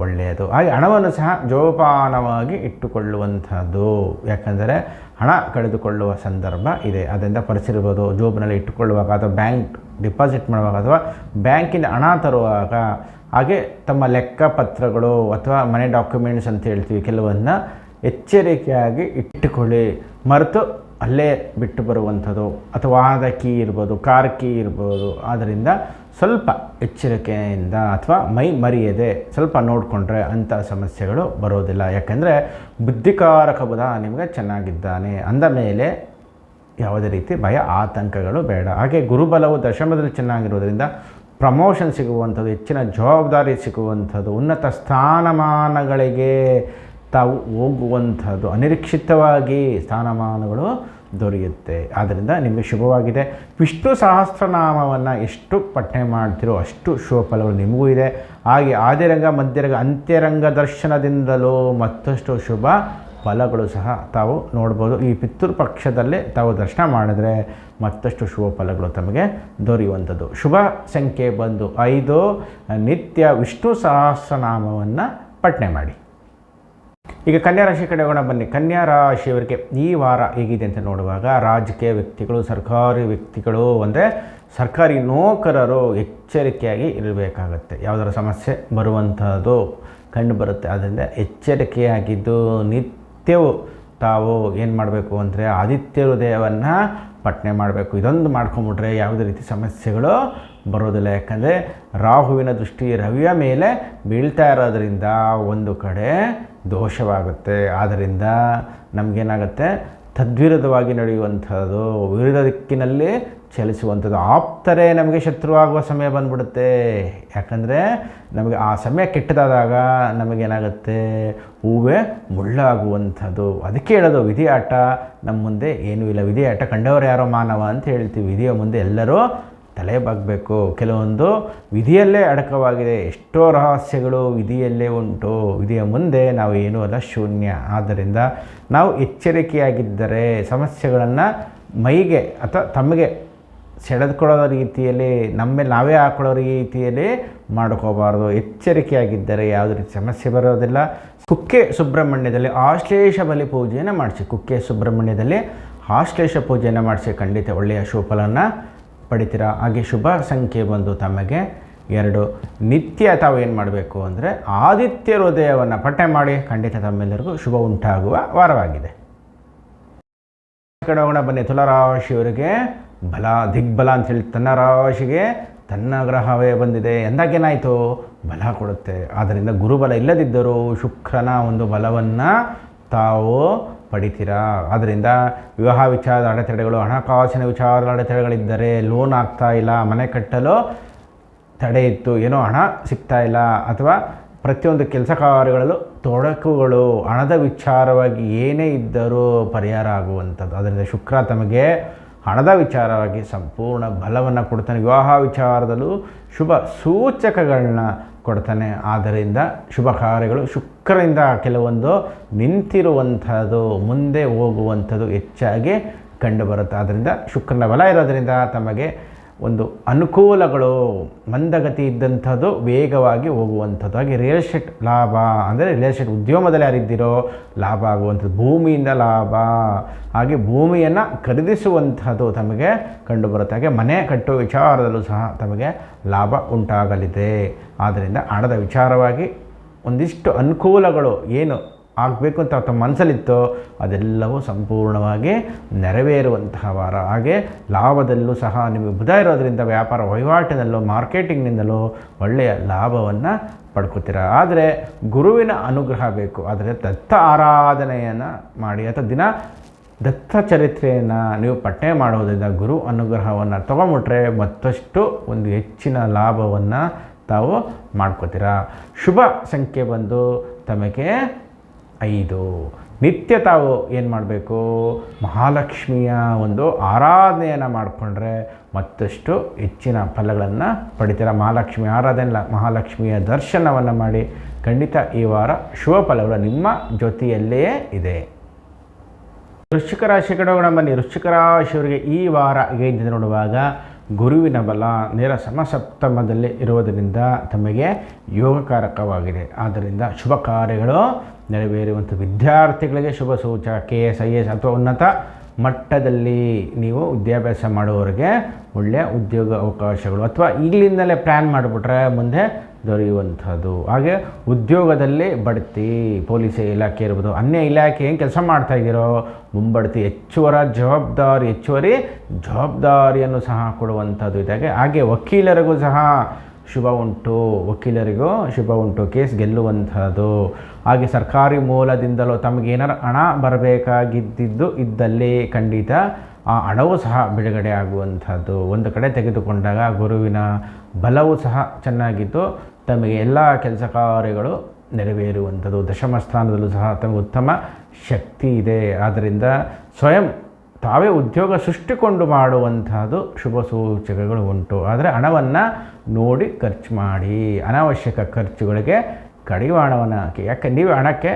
ಒಳ್ಳೆಯದು. ಹಾಗೆ ಹಣವನ್ನು ಸಹ ಜೋಪಾನವಾಗಿ ಇಟ್ಟುಕೊಳ್ಳುವಂಥದ್ದು. ಯಾಕಂದರೆ ಹಣ ಕಳೆದುಕೊಳ್ಳುವ ಸಂದರ್ಭ ಇದೆ. ಅದರಿಂದ ಪರಿಸಿರ್ಬೋದು, ಜೋಬಿನಲ್ಲಿ ಇಟ್ಟುಕೊಳ್ಳುವಾಗ ಅಥವಾ ಬ್ಯಾಂಕ್ ಡಿಪಾಸಿಟ್ ಮಾಡುವಾಗ ಅಥವಾ ಬ್ಯಾಂಕಿಂದ ಹಣ ತರುವಾಗ. ಹಾಗೆ ತಮ್ಮ ಲೆಕ್ಕಪತ್ರಗಳು ಅಥವಾ ಮನೆ ಡಾಕ್ಯುಮೆಂಟ್ಸ್ ಅಂತ ಹೇಳ್ತೀವಿ, ಕೆಲವನ್ನು ಎಚ್ಚರಿಕೆಯಾಗಿ ಇಟ್ಟುಕೊಳ್ಳಿ. ಮರೆತು ಅಲ್ಲೇ ಬಿಟ್ಟು ಬರುವಂಥದ್ದು ಅಥವಾ ವಾಹನದ ಕೀ ಇರ್ಬೋದು, ಕಾರ್ ಕೀ ಇರ್ಬೋದು. ಆದ್ದರಿಂದ ಸ್ವಲ್ಪ ಎಚ್ಚರಿಕೆಯಿಂದ ಅಥವಾ ಮೈ ಮರೆಯದೆ ಸ್ವಲ್ಪ ನೋಡಿಕೊಂಡ್ರೆ ಅಂಥ ಸಮಸ್ಯೆಗಳು ಬರೋದಿಲ್ಲ. ಯಾಕೆಂದರೆ ಬುದ್ಧಿಕಾರಕ ಬುಧ ನಿಮಗೆ ಚೆನ್ನಾಗಿದ್ದಾನೆ ಅಂದ ಮೇಲೆ ಯಾವುದೇ ರೀತಿ ಭಯ ಆತಂಕಗಳು ಬೇಡ. ಹಾಗೆ ಗುರುಬಲವು ದಶಮದಲ್ಲಿ ಚೆನ್ನಾಗಿರೋದ್ರಿಂದ ಪ್ರಮೋಷನ್ ಸಿಗುವಂಥದ್ದು, ಹೆಚ್ಚಿನ ಜವಾಬ್ದಾರಿ ಸಿಗುವಂಥದ್ದು, ಉನ್ನತ ಸ್ಥಾನಮಾನಗಳಿಗೆ ತಾವು ಹೋಗುವಂಥದ್ದು, ಅನಿರೀಕ್ಷಿತವಾಗಿ ಸ್ಥಾನಮಾನಗಳು ದೊರೆಯುತ್ತೆ. ಆದ್ದರಿಂದ ನಿಮಗೆ ಶುಭವಾಗಿದೆ. ವಿಷ್ಣು ಸಹಸ್ರನಾಮವನ್ನು ಎಷ್ಟು ಪಠನೆ ಮಾಡ್ತೀರೋ ಅಷ್ಟು ಶುಭ ಫಲಗಳು ನಿಮಗೂ ಇದೆ. ಹಾಗೆ ಆದಿರಂಗ ಮಧ್ಯರಂಗ ಅಂತ್ಯರಂಗ ದರ್ಶನದಿಂದಲೂ ಮತ್ತಷ್ಟು ಶುಭ ಫಲಗಳು ಸಹ ತಾವು ನೋಡ್ಬೋದು. ಈ ಪಿತೃಪಕ್ಷದಲ್ಲೇ ತಾವು ದರ್ಶನ ಮಾಡಿದ್ರೆ ಮತ್ತಷ್ಟು ಶುಭ ಫಲಗಳು ತಮಗೆ ದೊರೆಯುವಂಥದ್ದು. ಶುಭ ಸಂಖ್ಯೆ ಬಂದು 5. ನಿತ್ಯ ವಿಷ್ಣು ಸಹಸ್ರನಾಮವನ್ನು ಪಠನೆ ಮಾಡಿ. ಈಗ ಕನ್ಯಾ ರಾಶಿ ಕಡೆ ಹೋಗೋಣ ಬನ್ನಿ. ಕನ್ಯಾ ರಾಶಿಯವರಿಗೆ ಈ ವಾರ ಹೇಗಿದೆ ಅಂತ ನೋಡುವಾಗ, ರಾಜಕೀಯ ವ್ಯಕ್ತಿಗಳು, ಸರ್ಕಾರಿ ವ್ಯಕ್ತಿಗಳು ಅಂದರೆ ಸರ್ಕಾರಿ ನೌಕರರು ಎಚ್ಚರಿಕೆಯಾಗಿ ಇರಬೇಕಾಗತ್ತೆ. ಯಾವುದರ ಸಮಸ್ಯೆ ಬರುವಂಥದ್ದು ಕಂಡು ಬರುತ್ತೆ. ಆದ್ದರಿಂದ ಎಚ್ಚರಿಕೆಯಾಗಿದ್ದು ನಿತ್ಯವೂ ತಾವು ಏನು ಮಾಡಬೇಕು ಅಂದರೆ ಆದಿತ್ಯ ಹೃದಯವನ್ನು ಪಠನೆ ಮಾಡಬೇಕು. ಇದೊಂದು ಮಾಡ್ಕೊಂಬಿಟ್ರೆ ಯಾವುದೇ ರೀತಿ ಸಮಸ್ಯೆಗಳು ಬರೋದಿಲ್ಲ. ಯಾಕಂದರೆ ರಾಹುವಿನ ದೃಷ್ಟಿ ರವಿಯ ಮೇಲೆ ಬೀಳ್ತಾ ಇರೋದರಿಂದ ಒಂದು ಕಡೆ ದೋಷವಾಗುತ್ತೆ. ಆದ್ದರಿಂದ ನಮಗೇನಾಗುತ್ತೆ, ತದ್ವಿರುದ್ಧವಾಗಿ ನಡೆಯುವಂಥದ್ದು, ವಿರುದ್ಧ ದಿಕ್ಕಿನಲ್ಲಿ ಚಲಿಸುವಂಥದ್ದು, ಆಪ್ತರೇ ನಮಗೆ ಶತ್ರುವಾಗುವ ಸಮಯ ಬಂದ್ಬಿಡುತ್ತೆ. ಯಾಕಂದರೆ ನಮಗೆ ಆ ಸಮಯ ಕೆಟ್ಟದಾದಾಗ ನಮಗೇನಾಗುತ್ತೆ, ಹೂವೇ ಮುಳ್ಳಾಗುವಂಥದ್ದು. ಅದಕ್ಕೆ ಹೇಳೋದು, ವಿಧಿ ಆಟ ನಮ್ಮ ಮುಂದೆ ಏನೂ ಇಲ್ಲ. ವಿಧಿ ಆಟ ಕಂಡವರು ಯಾರೋ ಮಾನವ ಅಂತ ಹೇಳ್ತೀವಿ. ವಿಧಿಯ ಮುಂದೆ ಎಲ್ಲರೂ ತಲೆ ಬಾಗಬೇಕು. ಕೆಲವೊಂದು ವಿಧಿಯಲ್ಲೇ ಅಡಕವಾಗಿದೆ. ಎಷ್ಟೋ ರಹಸ್ಯಗಳು ವಿಧಿಯಲ್ಲೇ ಉಂಟು. ವಿಧಿಯ ಮುಂದೆ ನಾವು ಏನೂ ಅಲ್ಲ, ಶೂನ್ಯ. ಆದ್ದರಿಂದ ನಾವು ಎಚ್ಚರಿಕೆಯಾಗಿದ್ದರೆ ಸಮಸ್ಯೆಗಳನ್ನು ಮೈಗೆ ಅಥವಾ ತಮಗೆ ಸೆಳೆದುಕೊಳ್ಳೋ ರೀತಿಯಲ್ಲಿ, ನಮ್ಮ ಮೇಲೆ ನಾವೇ ಹಾಕೊಳ್ಳೋ ರೀತಿಯಲ್ಲಿ ಮಾಡ್ಕೋಬಾರ್ದು. ಎಚ್ಚರಿಕೆಯಾಗಿದ್ದರೆ ಯಾವುದೇ ರೀತಿ ಸಮಸ್ಯೆ ಬರೋದಿಲ್ಲ. ಕುಕ್ಕೆ ಸುಬ್ರಹ್ಮಣ್ಯದಲ್ಲಿ ಆಶ್ಲೇಷ ಬಲಿ ಪೂಜೆಯನ್ನು ಮಾಡಿಸಿ. ಕುಕ್ಕೆ ಸುಬ್ರಹ್ಮಣ್ಯದಲ್ಲಿ ಆಶ್ಲೇಷ ಪೂಜೆಯನ್ನು ಮಾಡಿಸಿ, ಖಂಡಿತ ಒಳ್ಳೆಯ ಶುಭಫಲವನ್ನು ಪಡಿತೀರಾ. ಹಾಗೆ ಶುಭ ಸಂಖ್ಯೆ ಬಂದು ತಮಗೆ 2. ನಿತ್ಯ ತಾವು ಏನು ಮಾಡಬೇಕು ಅಂದರೆ ಆದಿತ್ಯ ಹೃದಯವನ್ನು ಪಠನೆ ಮಾಡಿ, ಖಂಡಿತ ತಮ್ಮೆಲ್ಲರಿಗೂ ಶುಭ ಉಂಟಾಗುವ ವಾರವಾಗಿದೆ. ಕಡೆ ಹೋಗೋಣ ಬನ್ನಿ. ತುಲಾರಾಶಿಯವರಿಗೆ ಬಲ ದಿಗ್ಬಲ ಅಂತೇಳಿ ತನ್ನ ರಾಶಿಗೆ ತನ್ನ ಗ್ರಹವೇ ಬಂದಿದೆ ಎಂದಾಗೇನಾಯಿತು, ಬಲ ಕೊಡುತ್ತೆ. ಆದ್ದರಿಂದ ಗುರುಬಲ ಇಲ್ಲದಿದ್ದರೂ ಶುಕ್ರನ ಒಂದು ಬಲವನ್ನು ತಾವು ಪಡಿತೀರಾ. ಆದ್ದರಿಂದ ವಿವಾಹ ವಿಚಾರದ ಅಡೆತಡೆಗಳು, ಹಣಕಾಸಿನ ವಿಚಾರದ ಅಡೆತಡೆಗಳಿದ್ದರೆ, ಲೋನ್ ಆಗ್ತಾ ಇಲ್ಲ, ಮನೆ ಕಟ್ಟಲು ತಡೆ ಇತ್ತು, ಏನೋ ಹಣ ಸಿಗ್ತಾ ಇಲ್ಲ, ಅಥವಾ ಪ್ರತಿಯೊಂದು ಕೆಲಸ ಕಾರ್ಯಗಳಲ್ಲೂ ತೊಡಕುಗಳು, ಹಣದ ವಿಚಾರವಾಗಿ ಏನೇ ಇದ್ದರೂ ಪರಿಹಾರ ಆಗುವಂಥದ್ದು. ಅದರಿಂದ ಶುಕ್ರ ತಮಗೆ ಹಣದ ವಿಚಾರವಾಗಿ ಸಂಪೂರ್ಣ ಬಲವನ್ನು ಕೊಡ್ತಾನೆ. ವಿವಾಹ ವಿಚಾರದಲ್ಲೂ ಶುಭ ಸೂಚಕಗಳನ್ನ ಕೊಡ್ತಾನೆ. ಆದ್ದರಿಂದ ಶುಭ ಕಾರ್ಯಗಳು ಶುಕ್ರನಿಂದ ಕೆಲವೊಂದು ನಿಂತಿರುವಂಥದ್ದು ಮುಂದೆ ಹೋಗುವಂಥದ್ದು ಹೆಚ್ಚಾಗಿ ಕಂಡುಬರುತ್ತೆ. ಆದ್ದರಿಂದ ಶುಕ್ರನ ಬಲ ಇರೋದರಿಂದ ತಮಗೆ ಒಂದು ಅನುಕೂಲಗಳು, ಮಂದಗತಿ ಇದ್ದಂಥದ್ದು ವೇಗವಾಗಿ ಹೋಗುವಂಥದ್ದು. ಹಾಗೆ ರಿಯಲ್ ಎಸ್ಟೇಟ್ ಲಾಭ ಅಂದರೆ ರಿಯಲ್ ಎಸ್ಟೇಟ್ ಉದ್ಯಮದಲ್ಲಿ ಯಾರಿದ್ದೀರೋ ಲಾಭ ಆಗುವಂಥದ್ದು, ಭೂಮಿಯಿಂದ ಲಾಭ, ಹಾಗೆ ಭೂಮಿಯನ್ನು ಖರೀದಿಸುವಂಥದ್ದು ತಮಗೆ ಕಂಡುಬರುತ್ತೆ. ಹಾಗೆ ಮನೆ ಕಟ್ಟುವ ವಿಚಾರದಲ್ಲೂ ಸಹ ತಮಗೆ ಲಾಭ ಉಂಟಾಗಲಿದೆ. ಆದ್ದರಿಂದ ಹಣದ ವಿಚಾರವಾಗಿ ಒಂದಿಷ್ಟು ಅನುಕೂಲಗಳು ಏನು ಆಗಬೇಕು ಅಂತ ತಮ್ಮ ಮನಸ್ಸಲ್ಲಿತ್ತೋ ಅದೆಲ್ಲವೂ ಸಂಪೂರ್ಣವಾಗಿ ನೆರವೇರುವಂತಹ ವಾರ. ಹಾಗೆ ಲಾಭದಲ್ಲೂ ಸಹ ನಿಮಗೆ ಬುಧ ಇರೋದರಿಂದ ವ್ಯಾಪಾರ ವಹಿವಾಟಿನಲ್ಲೂ ಮಾರ್ಕೆಟಿಂಗ್ನಿಂದಲೂ ಒಳ್ಳೆಯ ಲಾಭವನ್ನು ಪಡ್ಕೋತೀರ. ಆದರೆ ಗುರುವಿನ ಅನುಗ್ರಹ ಬೇಕು. ಆದರೆ ದತ್ತ ಆರಾಧನೆಯನ್ನು ಮಾಡಿ ಅಥವಾ ದಿನ ದತ್ತ ಚರಿತ್ರೆಯನ್ನು ನೀವು ಪಠನೆ ಮಾಡೋದ್ರಿಂದ ಗುರು ಅನುಗ್ರಹವನ್ನು ತೊಗೊಂಬಿಟ್ರೆ ಮತ್ತಷ್ಟು ಒಂದು ಹೆಚ್ಚಿನ ಲಾಭವನ್ನು ತಾವು ಮಾಡ್ಕೋತೀರ. ಶುಭ ಸಂಖ್ಯೆ ಬಂದು ತಮಗೆ 5. ನಿತ್ಯ ತಾವು ಏನು ಮಾಡಬೇಕು, ಮಹಾಲಕ್ಷ್ಮಿಯ ಒಂದು ಆರಾಧನೆಯನ್ನು ಮಾಡಿಕೊಂಡ್ರೆ ಮತ್ತಷ್ಟು ಹೆಚ್ಚಿನ ಫಲಗಳನ್ನು ಪಡಿತೀರ. ಮಹಾಲಕ್ಷ್ಮಿ ಆರಾಧನೆ ಅಲ್ಲ, ಮಹಾಲಕ್ಷ್ಮಿಯ ದರ್ಶನವನ್ನು ಮಾಡಿ. ಖಂಡಿತ ಈ ವಾರ ಶುಭ ಫಲಗಳು ನಿಮ್ಮ ಜೊತೆಯಲ್ಲೇ ಇದೆ. ವೃಶ್ಚಿಕ ರಾಶಿ ಕಡೆ ಹೋಗೋಣ ಬನ್ನಿ. ವೃಶ್ಚಿಕ ರಾಶಿಯವರಿಗೆ ಈ ವಾರ ಹೇಗೆ ನೋಡುವಾಗ, ಗುರುವಿನ ಬಲ ನೇರ ಸಮಸಪ್ತಮದಲ್ಲಿ ಇರುವುದರಿಂದ ತಮಗೆ ಯೋಗಕಾರಕವಾಗಿದೆ. ಆದ್ದರಿಂದ ಶುಭ ಕಾರ್ಯಗಳು ನೆರವೇರುವಂಥ ವಿದ್ಯಾರ್ಥಿಗಳಿಗೆ ಶುಭ ಸೂಚಕ. KS IAS ಅಥವಾ ಉನ್ನತ ಮಟ್ಟದಲ್ಲಿ ನೀವು ವಿದ್ಯಾಭ್ಯಾಸ ಮಾಡುವವರಿಗೆ ಒಳ್ಳೆಯ ಉದ್ಯೋಗ ಅವಕಾಶಗಳು, ಅಥವಾ ಈಗಲಿಂದಲೇ ಪ್ಲ್ಯಾನ್ ಮಾಡಿಬಿಟ್ರೆ ಮುಂದೆ ದೊರೆಯುವಂಥದ್ದು. ಹಾಗೆ ಉದ್ಯೋಗದಲ್ಲಿ ಬಡ್ತಿ, ಪೊಲೀಸ್ ಇಲಾಖೆ ಇರ್ಬೋದು, ಅನ್ಯ ಇಲಾಖೆ ಏನು ಕೆಲಸ ಮಾಡ್ತಾಯಿದ್ದೀರೋ ಮುಂಬಡ್ತಿ, ಹೆಚ್ಚುವರಿ ಜವಾಬ್ದಾರಿಯನ್ನು ಸಹ ಕೊಡುವಂಥದ್ದು ಇದಾಗೆ. ಹಾಗೆ ವಕೀಲರಿಗೂ ಸಹ ಶುಭ ಉಂಟು, ಕೇಸ್ ಗೆಲ್ಲುವಂಥದ್ದು. ಹಾಗೆ ಸರ್ಕಾರಿ ಮೂಲದಿಂದಲೂ ತಮಗೇನಾರು ಹಣ ಬರಬೇಕಾಗಿದ್ದು ಇದ್ದಲ್ಲಿ ಖಂಡಿತ ಆ ಹಣವೂ ಸಹ ಬಿಡುಗಡೆ ಆಗುವಂಥದ್ದು. ಒಂದು ಕಡೆ ತೆಗೆದುಕೊಂಡಾಗ ಗುರುವಿನ ಬಲವೂ ಸಹ ಚೆನ್ನಾಗಿದ್ದು ತಮಗೆ ಎಲ್ಲ ಕೆಲಸ ಕಾರ್ಯಗಳು ನೆರವೇರುವಂಥದ್ದು. ದಶಮ ಸ್ಥಾನದಲ್ಲೂ ಸಹ ತಮಗೆ ಉತ್ತಮ ಶಕ್ತಿ ಇದೆ. ಆದ್ದರಿಂದ ಸ್ವಯಂ ತಾವೇ ಉದ್ಯೋಗ ಸೃಷ್ಟಿಕೊಂಡು ಮಾಡುವಂಥದ್ದು ಶುಭ ಸೂಚಕಗಳು ಉಂಟು. ಆದರೆ ಹಣವನ್ನು ನೋಡಿ ಖರ್ಚು ಮಾಡಿ, ಅನಾವಶ್ಯಕ ಖರ್ಚುಗಳಿಗೆ ಕಡಿವಾಣವನ್ನು ಹಾಕಿ. ಯಾಕೆ ನೀವು ಹಣಕ್ಕೆ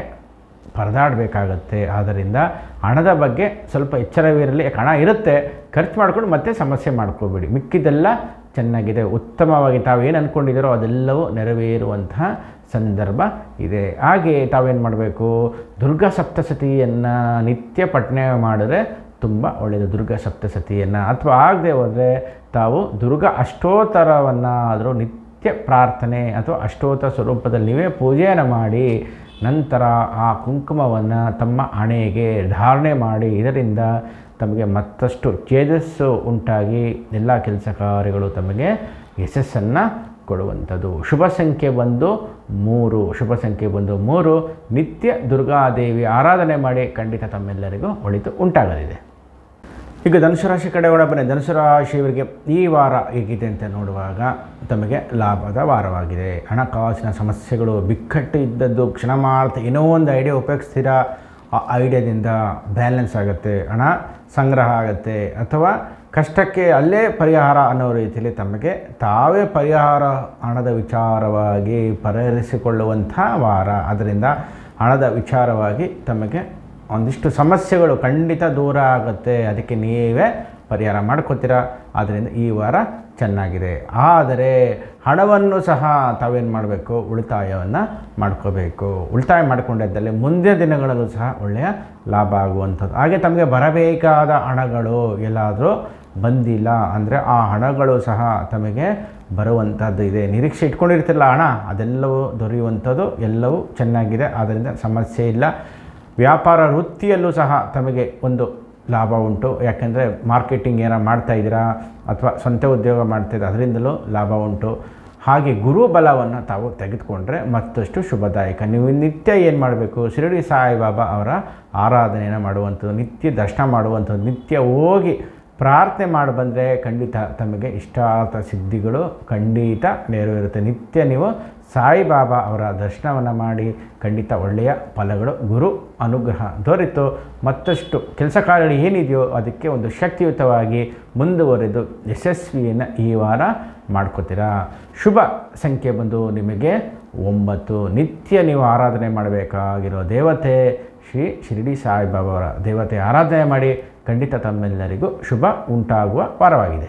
ಪರದಾಡಬೇಕಾಗತ್ತೆ. ಆದ್ದರಿಂದ ಹಣದ ಬಗ್ಗೆ ಸ್ವಲ್ಪ ಎಚ್ಚರವಿರಲಿ. ಯಾಕೆ ಹಣ ಇರುತ್ತೆ, ಖರ್ಚು ಮಾಡ್ಕೊಂಡು ಮತ್ತೆ ಸಮಸ್ಯೆ ಮಾಡ್ಕೋಬೇಡಿ. ಮಿಕ್ಕಿದೆಲ್ಲ ಚೆನ್ನಾಗಿದೆ, ಉತ್ತಮವಾಗಿ ತಾವೇನು ಅಂದ್ಕೊಂಡಿದ್ದೀರೋ ಅದೆಲ್ಲವೂ ನೆರವೇರುವಂತಹ ಸಂದರ್ಭ ಇದೆ. ಹಾಗೆ ತಾವೇನು ಮಾಡಬೇಕು, ದುರ್ಗಾ ಸಪ್ತಸತಿಯನ್ನು ನಿತ್ಯ ಪಠನೆ ಮಾಡಿದ್ರೆ ತುಂಬ ಒಳ್ಳೆಯದು. ದುರ್ಗಾ ಸಪ್ತಸತಿಯನ್ನು ಅಥವಾ ಆಗದೆ ಹೋದರೆ ತಾವು ದುರ್ಗಾ ಅಷ್ಟೋತ್ತರವನ್ನು ಆದರೂ ನಿತ್ಯ ಪ್ರಾರ್ಥನೆ ಅಥವಾ ಅಷ್ಟೋತ್ತರ ಸ್ವರೂಪದಲ್ಲಿ ನೀವೇ ಪೂಜೆಯನ್ನು ಮಾಡಿ ನಂತರ ಆ ಕುಂಕುಮವನ್ನು ತಮ್ಮ ಹಣೆಗೆ ಧಾರಣೆ ಮಾಡಿ, ಇದರಿಂದ ತಮಗೆ ಮತ್ತಷ್ಟು ತೇಜಸ್ಸು ಉಂಟಾಗಿ ಎಲ್ಲ ಕೆಲಸ ಕಾರ್ಯಗಳು ತಮಗೆ ಯಶಸ್ಸನ್ನು ಕೊಡುವಂಥದ್ದು. ಶುಭ ಸಂಖ್ಯೆ ಬಂದು 3. ಶುಭ ಸಂಖ್ಯೆ ಬಂದು 3. ನಿತ್ಯ ದುರ್ಗಾದೇವಿ ಆರಾಧನೆ ಮಾಡಿ ಖಂಡಿತ ತಮ್ಮೆಲ್ಲರಿಗೂ ಒಳಿತು ಉಂಟಾಗಲಿದೆ. ಈಗ ಧನುಸು ರಾಶಿ ಕಡೆ ಬನ್ನಿ. ಧನುಸು ರಾಶಿಯವರಿಗೆ ಈ ವಾರ ಹೇಗಿದೆ ಅಂತ ನೋಡುವಾಗ ತಮಗೆ ಲಾಭದ ವಾರವಾಗಿದೆ. ಹಣಕಾಸಿನ ಸಮಸ್ಯೆಗಳು ಬಿಕ್ಕಟ್ಟು ಇದ್ದದ್ದು ಕ್ಷಣ ಮಾತ್ರ ಏನೋ ಒಂದು ಐಡಿಯಾ ಉಪಯೋಗಿಸ್ತೀರಾ, ಆ ಐಡಿಯಾದಿಂದ ಬ್ಯಾಲೆನ್ಸ್ ಆಗುತ್ತೆ, ಹಣ ಸಂಗ್ರಹ ಆಗುತ್ತೆ. ಅಥವಾ ಕಷ್ಟಕ್ಕೆ ಅಲ್ಲೇ ಪರಿಹಾರ ಅನ್ನೋ ರೀತಿಯಲ್ಲಿ ತಮಗೆ ತಾವೇ ಪರಿಹಾರ ಹಣದ ವಿಚಾರವಾಗಿ ಪರಿಹರಿಸಿಕೊಳ್ಳುವಂಥ ವಾರ. ಅದರಿಂದ ಹಣದ ವಿಚಾರವಾಗಿ ತಮಗೆ ಒಂದಿಷ್ಟು ಸಮಸ್ಯೆಗಳು ಖಂಡಿತ ದೂರ ಆಗುತ್ತೆ. ಅದಕ್ಕೆ ನೀವೇ ಪರಿಹಾರ ಮಾಡ್ಕೋತೀರಾ. ಆದ್ದರಿಂದ ಈ ವಾರ ಚೆನ್ನಾಗಿದೆ. ಆದರೆ ಹಣವನ್ನು ಸಹ ತಾವೇನು ಮಾಡಬೇಕು, ಉಳಿತಾಯವನ್ನು ಮಾಡ್ಕೋಬೇಕು. ಉಳಿತಾಯ ಮಾಡಿಕೊಂಡಿದ್ದಲ್ಲಿ ಮುಂದಿನ ದಿನಗಳಲ್ಲೂ ಸಹ ಒಳ್ಳೆಯ ಲಾಭ ಆಗುವಂಥದ್ದು. ಹಾಗೆ ತಮಗೆ ಬರಬೇಕಾದ ಹಣಗಳು ಎಲ್ಲಾದರೂ ಬಂದಿಲ್ಲ ಅಂದರೆ ಆ ಹಣಗಳು ಸಹ ತಮಗೆ ಬರುವಂಥದ್ದು ಇದೆ. ನಿರೀಕ್ಷೆ ಇಟ್ಕೊಂಡಿರ್ತಿಲ್ಲ ಹಣ, ಅದೆಲ್ಲವೂ ದೊರೆಯುವಂಥದ್ದು ಎಲ್ಲವೂ ಚೆನ್ನಾಗಿದೆ. ಆದ್ದರಿಂದ ಸಮಸ್ಯೆ ಇಲ್ಲ. ವ್ಯಾಪಾರ ವೃತ್ತಿಯಲ್ಲೂ ಸಹ ತಮಗೆ ಒಂದು ಲಾಭ ಉಂಟು. ಯಾಕೆಂದರೆ ಮಾರ್ಕೆಟಿಂಗ್ ಏನೋ ಮಾಡ್ತಾಯಿದ್ದೀರಾ ಅಥವಾ ಸ್ವಂತ ಉದ್ಯೋಗ ಮಾಡ್ತಾಯಿದ್ದೀರ, ಅದರಿಂದಲೂ ಲಾಭ ಉಂಟು. ಹಾಗೆ ಗುರುಬಲವನ್ನು ತಾವು ತೆಗೆದುಕೊಂಡ್ರೆ ಮತ್ತಷ್ಟು ಶುಭದಾಯಕ. ನೀವು ನಿತ್ಯ ಏನು ಮಾಡಬೇಕು, ಶಿರಡಿ ಸಾಯಿಬಾಬಾ ಅವರ ಆರಾಧನೆಯನ್ನು ಮಾಡುವಂಥದ್ದು, ನಿತ್ಯ ದರ್ಶನ ಮಾಡುವಂಥದ್ದು, ನಿತ್ಯ ಹೋಗಿ ಪ್ರಾರ್ಥನೆ ಮಾಡಿ ಬಂದರೆ ಖಂಡಿತ ತಮಗೆ ಇಷ್ಟಾರ್ಥ ಸಿದ್ಧಿಗಳು ಖಂಡಿತ ನೆರವೇರುತ್ತೆ. ನಿತ್ಯ ನೀವು ಸಾಯಿಬಾಬಾ ಅವರ ದರ್ಶನವನ್ನು ಮಾಡಿ ಖಂಡಿತ ಒಳ್ಳೆಯ ಫಲಗಳು, ಗುರು ಅನುಗ್ರಹ ದೊರೆತು ಮತ್ತಷ್ಟು ಕೆಲಸ ಕಾರ್ಯಗಳು ಏನಿದೆಯೋ ಅದಕ್ಕೆ ಒಂದು ಶಕ್ತಿಯುತವಾಗಿ ಮುಂದುವರೆದು ಯಶಸ್ವಿಯನ್ನು ಈ ವಾರ ಮಾಡ್ಕೋತೀರಾ. ಶುಭ ಸಂಖ್ಯೆ ಬಂದು ನಿಮಗೆ 9. ನಿತ್ಯ ನೀವು ಆರಾಧನೆ ಮಾಡಬೇಕಾಗಿರೋ ದೇವತೆ ಶ್ರೀ ಶಿರಡಿ ಸಾಯಿಬಾಬಾ ಅವರ ದೇವತೆ ಆರಾಧನೆ ಮಾಡಿ ಖಂಡಿತ ತಮ್ಮೆಲ್ಲರಿಗೂ ಶುಭ ಉಂಟಾಗುವ ವಾರವಾಗಿದೆ.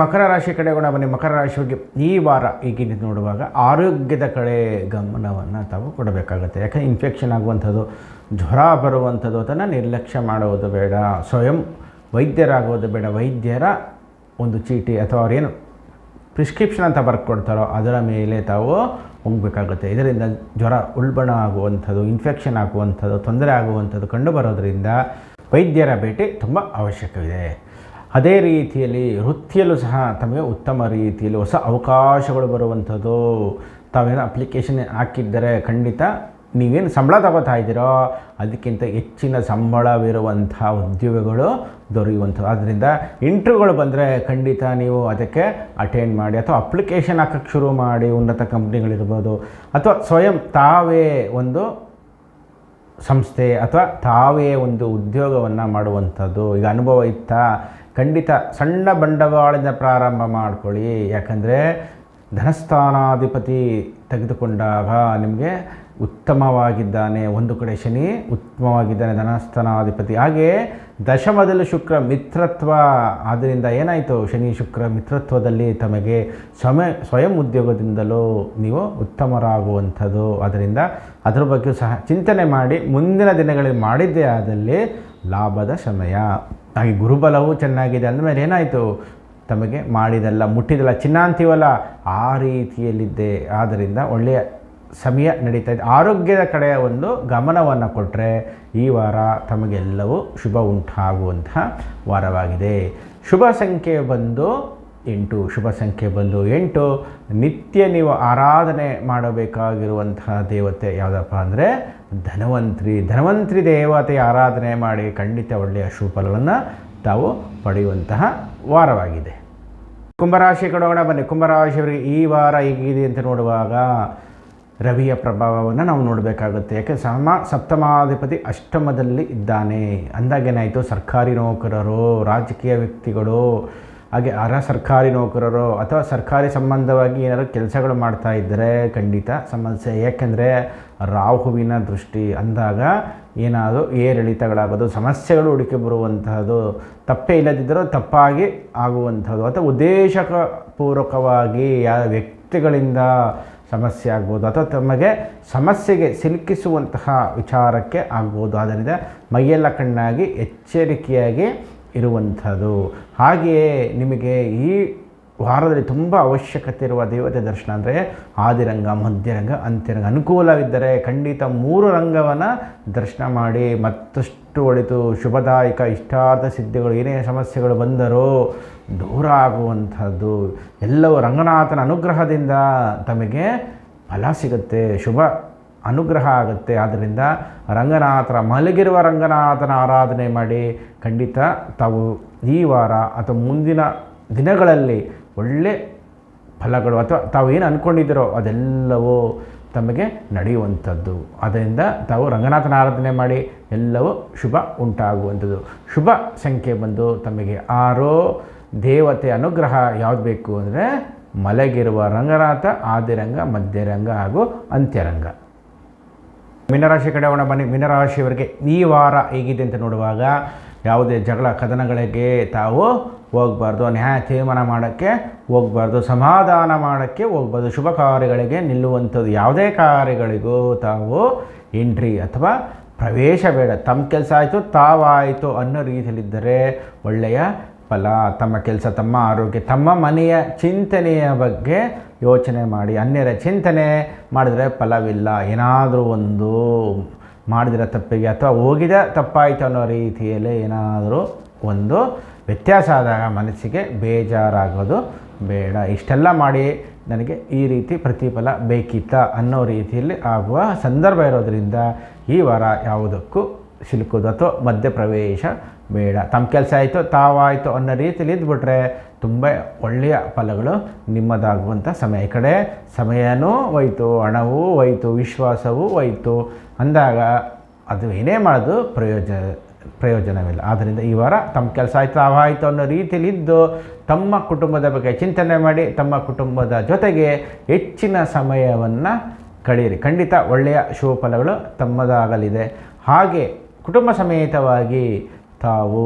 ಮಕರ ರಾಶಿ ಕಡೆ ಬನ್ನಿ. ಮಕರ ರಾಶಿಯವರಿಗೆ ಈ ವಾರ ಹೀಗಿದೆ ನೋಡುವಾಗ ಆರೋಗ್ಯದ ಕಡೆ ಗಮನವನ್ನು ತಾವು ಕೊಡಬೇಕಾಗುತ್ತೆ. ಯಾಕಂದರೆ ಇನ್ಫೆಕ್ಷನ್ ಆಗುವಂಥದ್ದು, ಜ್ವರ ಬರುವಂಥದ್ದು ಅದನ್ನು ನಿರ್ಲಕ್ಷ್ಯ ಮಾಡುವುದು ಬೇಡ. ಸ್ವಯಂ ವೈದ್ಯರಾಗೋದು ಬೇಡ. ವೈದ್ಯರ ಒಂದು ಚೀಟಿ ಅಥವಾ ಅವರೇನು ಪ್ರಿಸ್ಕ್ರಿಪ್ಷನ್ ಅಂತ ಬರ್ಕೊಡ್ತಾರೋ ಅದರ ಮೇಲೆ ತಾವು ಹೋಗಬೇಕಾಗುತ್ತೆ. ಇದರಿಂದ ಜ್ವರ ಉಲ್ಬಣ ಆಗುವಂಥದ್ದು, ಇನ್ಫೆಕ್ಷನ್ ಆಗುವಂಥದ್ದು, ತೊಂದರೆ ಆಗುವಂಥದ್ದು ಕಂಡುಬರೋದ್ರಿಂದ ವೈದ್ಯರ ಭೇಟಿ ತುಂಬ ಅವಶ್ಯಕವಿದೆ. ಅದೇ ರೀತಿಯಲ್ಲಿ ವೃತ್ತಿಯಲ್ಲೂ ಸಹ ತಮಗೆ ಉತ್ತಮ ರೀತಿಯಲ್ಲಿ ಹೊಸ ಅವಕಾಶಗಳು ಬರುವಂಥದ್ದು. ತಾವೇನು ಅಪ್ಲಿಕೇಶನ್ ಹಾಕಿದ್ದರೆ ಖಂಡಿತ ನೀವೇನು ಸಂಬಳ ತಗೋತಾ ಇದ್ದೀರೋ ಅದಕ್ಕಿಂತ ಹೆಚ್ಚಿನ ಸಂಬಳವಿರುವಂಥ ಉದ್ಯೋಗಗಳು ದೊರೆಯುವಂಥದ್ದು. ಆದ್ದರಿಂದ ಇಂಟರ್ವ್ಯೂಗಳು ಬಂದರೆ ಖಂಡಿತ ನೀವು ಅದಕ್ಕೆ ಅಟೆಂಡ್ ಮಾಡಿ ಅಥವಾ ಅಪ್ಲಿಕೇಶನ್ ಹಾಕೋಕ್ಕೆ ಶುರು ಮಾಡಿ. ಉನ್ನತ ಕಂಪ್ನಿಗಳಿರ್ಬೋದು ಅಥವಾ ಸ್ವಯಂ ತಾವೇ ಒಂದು ಸಂಸ್ಥೆ ಅಥವಾ ತಾವೇ ಒಂದು ಉದ್ಯೋಗವನ್ನು ಮಾಡುವಂಥದ್ದು. ಈಗ ಅನುಭವ ಇತ್ತಾ ಖಂಡಿತ ಸಣ್ಣ ಬಂಡವಾಳದಿಂದ ಪ್ರಾರಂಭ ಮಾಡ್ಕೊಳ್ಳಿ. ಯಾಕಂದರೆ ಧನಸ್ಥಾನಾಧಿಪತಿ ತೆಗೆದುಕೊಂಡಾಗ ನಿಮಗೆ ಉತ್ತಮವಾಗಿದ್ದಾನೆ. ಒಂದು ಕಡೆ ಶನಿ ಉತ್ತಮವಾಗಿದ್ದಾನೆ, ಧನಸ್ಥಾನಾಧಿಪತಿ. ಹಾಗೆ ದಶಮದಲ್ಲಿ ಶುಕ್ರ ಮಿತ್ರತ್ವ. ಆದ್ದರಿಂದ ಏನಾಯಿತು, ಶನಿ ಶುಕ್ರ ಮಿತ್ರತ್ವದಲ್ಲಿ ತಮಗೆ ಸ್ವಯಂ ಉದ್ಯೋಗದಿಂದಲೂ ನೀವು ಉತ್ತಮರಾಗುವಂಥದ್ದು. ಅದರಿಂದ ಅದರ ಬಗ್ಗೆ ಸಹ ಚಿಂತನೆ ಮಾಡಿ ಮುಂದಿನ ದಿನಗಳಲ್ಲಿ ಮಾಡಿದ್ದೇ ಆದಲ್ಲಿ ಲಾಭದ ಸಮಯ. ಹಾಗೆ ಗುರುಬಲವೂ ಚೆನ್ನಾಗಿದೆ ಅಂದಮೇಲೆ ಏನಾಯಿತು, ತಮಗೆ ಮಾಡಿದಲ್ಲ ಮುಟ್ಟಿದಲ್ಲ ಚಿನ್ನ ಅಂತೀವಲ್ಲ ಆ ರೀತಿಯಲ್ಲಿದ್ದೆ. ಆದ್ದರಿಂದ ಒಳ್ಳೆಯ ಸಮಯ ನಡೀತಾ ಇದೆ. ಆರೋಗ್ಯದ ಕಡೆ ಒಂದು ಗಮನವನ್ನು ಕೊಟ್ಟರೆ ಈ ವಾರ ತಮಗೆಲ್ಲವೂ ಶುಭ ಉಂಟಾಗುವಂಥ ವಾರವಾಗಿದೆ. ಶುಭ ಸಂಖ್ಯೆ ಬಂದು 8. ಶುಭ ಸಂಖ್ಯೆ ಬಂದು 8. ನಿತ್ಯ ನೀವು ಆರಾಧನೆ ಮಾಡಬೇಕಾಗಿರುವಂತಹ ದೇವತೆ ಯಾವುದಪ್ಪ ಅಂದರೆ ಧನ್ವಂತ್ರಿ ದೇವತೆ ಆರಾಧನೆ ಮಾಡಿ ಖಂಡಿತ ಒಳ್ಳೆಯ ಶುಭ ಫಲವನ್ನು ತಾವು ಪಡೆಯುವಂತಹ ವಾರವಾಗಿದೆ. ಕುಂಭರಾಶಿ ಕಡೆಗೋಣ ಬನ್ನಿ. ಕುಂಭರಾಶಿಯವರಿಗೆ ಈ ವಾರ ಹೇಗಿದೆ ಅಂತ ನೋಡುವಾಗ ರವಿಯ ಪ್ರಭಾವವನ್ನು ನಾವು ನೋಡಬೇಕಾಗುತ್ತೆ. ಯಾಕೆ ಸಪ್ತಮಾಧಿಪತಿ ಅಷ್ಟಮದಲ್ಲಿ ಇದ್ದಾನೆ ಅಂದಾಗೇನಾಯಿತು, ಸರ್ಕಾರಿ ನೌಕರರು, ರಾಜಕೀಯ ವ್ಯಕ್ತಿಗಳು, ಹಾಗೆ ಸರ್ಕಾರಿ ನೌಕರರು ಅಥವಾ ಸರ್ಕಾರಿ ಸಂಬಂಧವಾಗಿ ಏನಾದರೂ ಕೆಲಸಗಳು ಮಾಡ್ತಾ ಇದ್ದರೆ ಖಂಡಿತ ಸಮಸ್ಯೆ. ಏಕೆಂದರೆ ರಾಹುವಿನ ದೃಷ್ಟಿ ಅಂದಾಗ ಏನಾದರೂ ಏರಿಳಿತಗಳಾಗೋದು, ಸಮಸ್ಯೆಗಳು ಹುಡುಕಿ ಬರುವಂತಹದ್ದು, ತಪ್ಪೇ ಇಲ್ಲದಿದ್ದರೂ ತಪ್ಪಾಗಿ ಆಗುವಂಥದ್ದು ಅಥವಾ ಉದ್ದೇಶಪೂರ್ವಕವಾಗಿ ವ್ಯಕ್ತಿಗಳಿಂದ ಸಮಸ್ಯೆ ಆಗ್ಬೋದು ಅಥವಾ ತಮಗೆ ಸಮಸ್ಯೆಗೆ ಸಿಲುಕಿಸುವಂತಹ ವಿಚಾರಕ್ಕೆ ಆಗ್ಬೋದು. ಆದ್ದರಿಂದ ಮೈಯೆಲ್ಲ ಕಣ್ಣಾಗಿ ಎಚ್ಚರಿಕೆಯಾಗಿ ಇರುವಂಥದ್ದು. ಹಾಗೆಯೇ ನಿಮಗೆ ಈ ವಾರದಲ್ಲಿ ತುಂಬ ಅವಶ್ಯಕತೆ ಇರುವ ದೇವತೆ ದರ್ಶನ ಅಂದರೆ ಆದಿರಂಗ, ಮಧ್ಯರಂಗ, ಅಂತ್ಯರಂಗ. ಅನುಕೂಲವಿದ್ದರೆ ಖಂಡಿತ 3 ರಂಗವನ್ನು ದರ್ಶನ ಮಾಡಿ. ಮತ್ತಷ್ಟು ಒಳಿತು, ಶುಭದಾಯಕ, ಇಷ್ಟಾರ್ಥ ಸಿದ್ಧಿಗಳು, ಏನೇ ಸಮಸ್ಯೆಗಳು ಬಂದರೂ ದೂರ ಆಗುವಂಥದ್ದು ಎಲ್ಲವೂ ರಂಗನಾಥನ ಅನುಗ್ರಹದಿಂದ ತಮಗೆ ಫಲ ಸಿಗುತ್ತೆ, ಶುಭ ಅನುಗ್ರಹ ಆಗುತ್ತೆ. ಆದ್ದರಿಂದ ಮಲಗಿರುವ ರಂಗನಾಥನ ಆರಾಧನೆ ಮಾಡಿ. ಖಂಡಿತ ತಾವು ಈ ವಾರ ಅಥವಾ ಮುಂದಿನ ದಿನಗಳಲ್ಲಿ ಒಳ್ಳೆ ಫಲಗಳು ಅಥವಾ ತಾವು ಏನು ಅಂದ್ಕೊಂಡಿದ್ದೀರೋ ಅದೆಲ್ಲವೂ ತಮಗೆ ನಡೆಯುವಂಥದ್ದು. ಅದರಿಂದ ತಾವು ರಂಗನಾಥನ ಆರಾಧನೆ ಮಾಡಿ, ಎಲ್ಲವೂ ಶುಭ ಉಂಟಾಗುವಂಥದ್ದು. ಶುಭ ಸಂಖ್ಯೆ ಬಂದು ತಮಗೆ 6. ದೇವತೆ ಅನುಗ್ರಹ ಯಾವುದು ಬೇಕು ಅಂದರೆ ಮಲಗಿರುವ ರಂಗನಾಥ, ಆದಿರಂಗ, ಮಧ್ಯರಂಗ ಹಾಗೂ ಅಂತ್ಯರಂಗ. ಮೀನರಾಶಿ ಕಡೆ ಹೋಗೋಣ ಬನ್ನಿ. ಮೀನರಾಶಿಯವರಿಗೆ ಈ ವಾರ ಹೇಗಿದೆ ಅಂತ ನೋಡುವಾಗ ಯಾವುದೇ ಜಗಳ ಕದನಗಳಿಗೆ ತಾವು ಹೋಗಬಾರ್ದು, ನ್ಯಾಯ ತೀರ್ಮಾನ ಮಾಡೋಕ್ಕೆ ಹೋಗಬಾರ್ದು, ಸಮಾಧಾನ ಮಾಡೋಕ್ಕೆ ಹೋಗ್ಬಾರ್ದು, ಶುಭ ಕಾರ್ಯಗಳಿಗೆ ನಿಲ್ಲುವಂಥದ್ದು. ಯಾವುದೇ ಕಾರ್ಯಗಳಿಗೂ ತಾವು ಎಂಟ್ರಿ ಅಥವಾ ಪ್ರವೇಶ ಬೇಡ. ತಮ್ಮ ಕೆಲಸ ಆಯಿತು ತಾವಾಯಿತು ಅನ್ನೋ ರೀತಿಯಲ್ಲಿದ್ದರೆ ಒಳ್ಳೆಯ ಫಲ. ತಮ್ಮ ಕೆಲಸ, ತಮ್ಮ ಆರೋಗ್ಯ, ತಮ್ಮ ಮನೆಯ ಚಿಂತನೆಯ ಬಗ್ಗೆ ಯೋಚನೆ ಮಾಡಿ. ಅನ್ಯರ ಚಿಂತನೆ ಮಾಡಿದರೆ ಫಲವಿಲ್ಲ. ಏನಾದರೂ ಒಂದು ಮಾಡಿದಿರೋ ತಪ್ಪಿಗೆ ಅಥವಾ ಹೋಗಿದ ತಪ್ಪಾಯಿತು ಅನ್ನೋ ರೀತಿಯಲ್ಲಿ ಏನಾದರೂ ಒಂದು ವ್ಯತ್ಯಾಸ ಆದಾಗ ಮನಸ್ಸಿಗೆ ಬೇಜಾರಾಗೋದು ಬೇಡ. ಇಷ್ಟೆಲ್ಲ ಮಾಡಿ ನನಗೆ ಈ ರೀತಿ ಪ್ರತಿಫಲ ಬೇಕಿತ್ತ ಅನ್ನೋ ರೀತಿಯಲ್ಲಿ ಆಗುವ ಸಂದರ್ಭ ಇರೋದರಿಂದ ಈ ವಾರ ಯಾವುದಕ್ಕೂ ಸಿಲುಕೋದು ಅಥವಾ ಮಧ್ಯಪ್ರವೇಶ ಬೇಡ. ತಮ್ಮ ಕೆಲಸ ಆಯಿತು ತಾವಾಯಿತು ಅನ್ನೋ ರೀತಿಯಲ್ಲಿ ಇದ್ಬಿಟ್ರೆ ತುಂಬ ಒಳ್ಳೆಯ ಫಲಗಳು ನಿಮ್ಮದಾಗುವಂಥ ಸಮಯ. ಈ ಕಡೆ ಸಮಯನೂ ಹೋಯಿತು, ಹಣವೂ ಹೋಯಿತು, ವಿಶ್ವಾಸವೂ ಹೋಯಿತು ಅಂದಾಗ ಅದು ಏನೇ ಮಾಡೋದು ಪ್ರಯೋಜನವಿಲ್ಲ. ಆದ್ದರಿಂದ ಈ ವಾರ ತಮ್ಮ ಕೆಲಸ ಆಯಿತು ತಾವಾಯಿತು ಅನ್ನೋ ರೀತಿಯಲ್ಲಿ ಇದ್ದು ತಮ್ಮ ಕುಟುಂಬದ ಬಗ್ಗೆ ಚಿಂತನೆ ಮಾಡಿ ತಮ್ಮ ಕುಟುಂಬದ ಜೊತೆಗೆ ಹೆಚ್ಚಿನ ಸಮಯವನ್ನು ಕಳೆಯಿರಿ. ಖಂಡಿತ ಒಳ್ಳೆಯ ಶುಭ ಫಲಗಳು ತಮ್ಮದಾಗಲಿದೆ. ಹಾಗೆ ಕುಟುಂಬ ಸಮೇತವಾಗಿ ತಾವು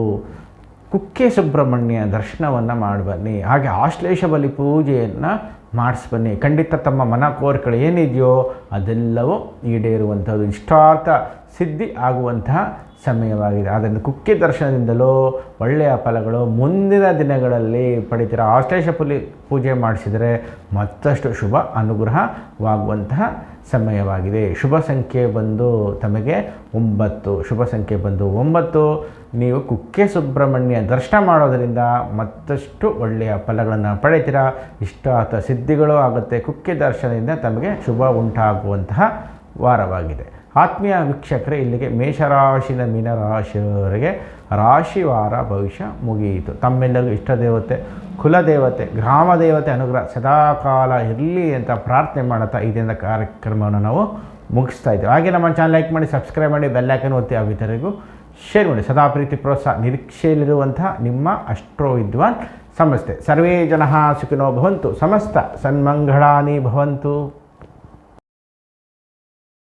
ಕುಕ್ಕೆ ಸುಬ್ರಹ್ಮಣ್ಯ ದರ್ಶನವನ್ನು ಮಾಡಿಬನ್ನಿ. ಹಾಗೆ ಆಶ್ಲೇಷ ಬಲಿ ಪೂಜೆಯನ್ನು ಮಾಡಿಸ್ಬನ್ನಿ. ಖಂಡಿತ ತಮ್ಮ ಮನ ಕೋರಿಕೆಗಳು ಏನಿದೆಯೋ ಅದೆಲ್ಲವೂ ಈಡೇರುವಂಥದ್ದು, ಇಷ್ಟಾರ್ಥ ಸಿದ್ಧಿ ಆಗುವಂತಹ ಸಮಯವಾಗಿದೆ. ಆದ್ದರಿಂದ ಕುಕ್ಕೆ ದರ್ಶನದಿಂದಲೂ ಒಳ್ಳೆಯ ಫಲಗಳು ಮುಂದಿನ ದಿನಗಳಲ್ಲಿ ಪಡಿತೀರ. ಆಶ್ಲೇಷ ಪೂಜೆ ಮಾಡಿಸಿದರೆ ಮತ್ತಷ್ಟು ಶುಭ ಅನುಗ್ರಹವಾಗುವಂತಹ ಸಮಯವಾಗಿದೆ. ಶುಭ ಸಂಖ್ಯೆ ಬಂದು ತಮಗೆ 9. ಶುಭ ಸಂಖ್ಯೆ ಬಂದು 9. ನೀವು ಕುಕ್ಕೆ ಸುಬ್ರಹ್ಮಣ್ಯ ದರ್ಶನ ಮಾಡೋದರಿಂದ ಮತ್ತಷ್ಟು ಒಳ್ಳೆಯ ಫಲಗಳನ್ನು ಪಡಿತೀರ. ಇಷ್ಟಾರ್ಥ ಸಿದ್ಧಿಗಳು ಆಗುತ್ತೆ. ಕುಕ್ಕೆ ದರ್ಶನದಿಂದ ತಮಗೆ ಶುಭ ಉಂಟಾಗುವಂತಹ ವಾರವಾಗಿದೆ. ಆತ್ಮೀಯ ವೀಕ್ಷಕರೇ, ಇಲ್ಲಿಗೆ ಮೇಷರಾಶಿನ ಮೀನರಾಶಿಯವರಿಗೆ ರಾಶಿವಾರ ಭವಿಷ್ಯ ಮುಗಿಯಿತು. ತಮ್ಮೆಲ್ಲರಿಗೂ ಇಷ್ಟ ದೇವತೆ, ಕುಲದೇವತೆ, ಗ್ರಾಮ ದೇವತೆ ಅನುಗ್ರಹ ಸದಾಕಾಲ ಇರಲಿ ಅಂತ ಪ್ರಾರ್ಥನೆ ಮಾಡುತ್ತಾ ಈ ದಿನದ ಕಾರ್ಯಕ್ರಮವನ್ನು ನಾವು ಮುಗಿಸ್ತಾ ಇದ್ದೇವೆ. ಹಾಗೆ ನಮ್ಮ ಚಾನಲ್ ಲೈಕ್ ಮಾಡಿ, ಸಬ್ಸ್ಕ್ರೈಬ್ ಮಾಡಿ, ಬೆಲ್ಲೈಕನ್ ಒತ್ತಿ ಅವಿತರಿಗೂ ಶೇರ್ ಮಾಡಿ. ಸದಾ ಪ್ರೀತಿ ಪ್ರೋತ್ಸಾಹ ನಿರೀಕ್ಷೆಯಲ್ಲಿರುವಂತಹ ನಿಮ್ಮ ಅಸ್ಟ್ರೋ ವಿದ್ವಾನ್ ಸಂಸ್ಥೆ. ಸರ್ವೇ ಜನಃ ಸುಖಿನೋ ಭವಂತು, ಸಮಸ್ತ ಸನ್ಮಂಗಳಾನಿ ಭವಂತು.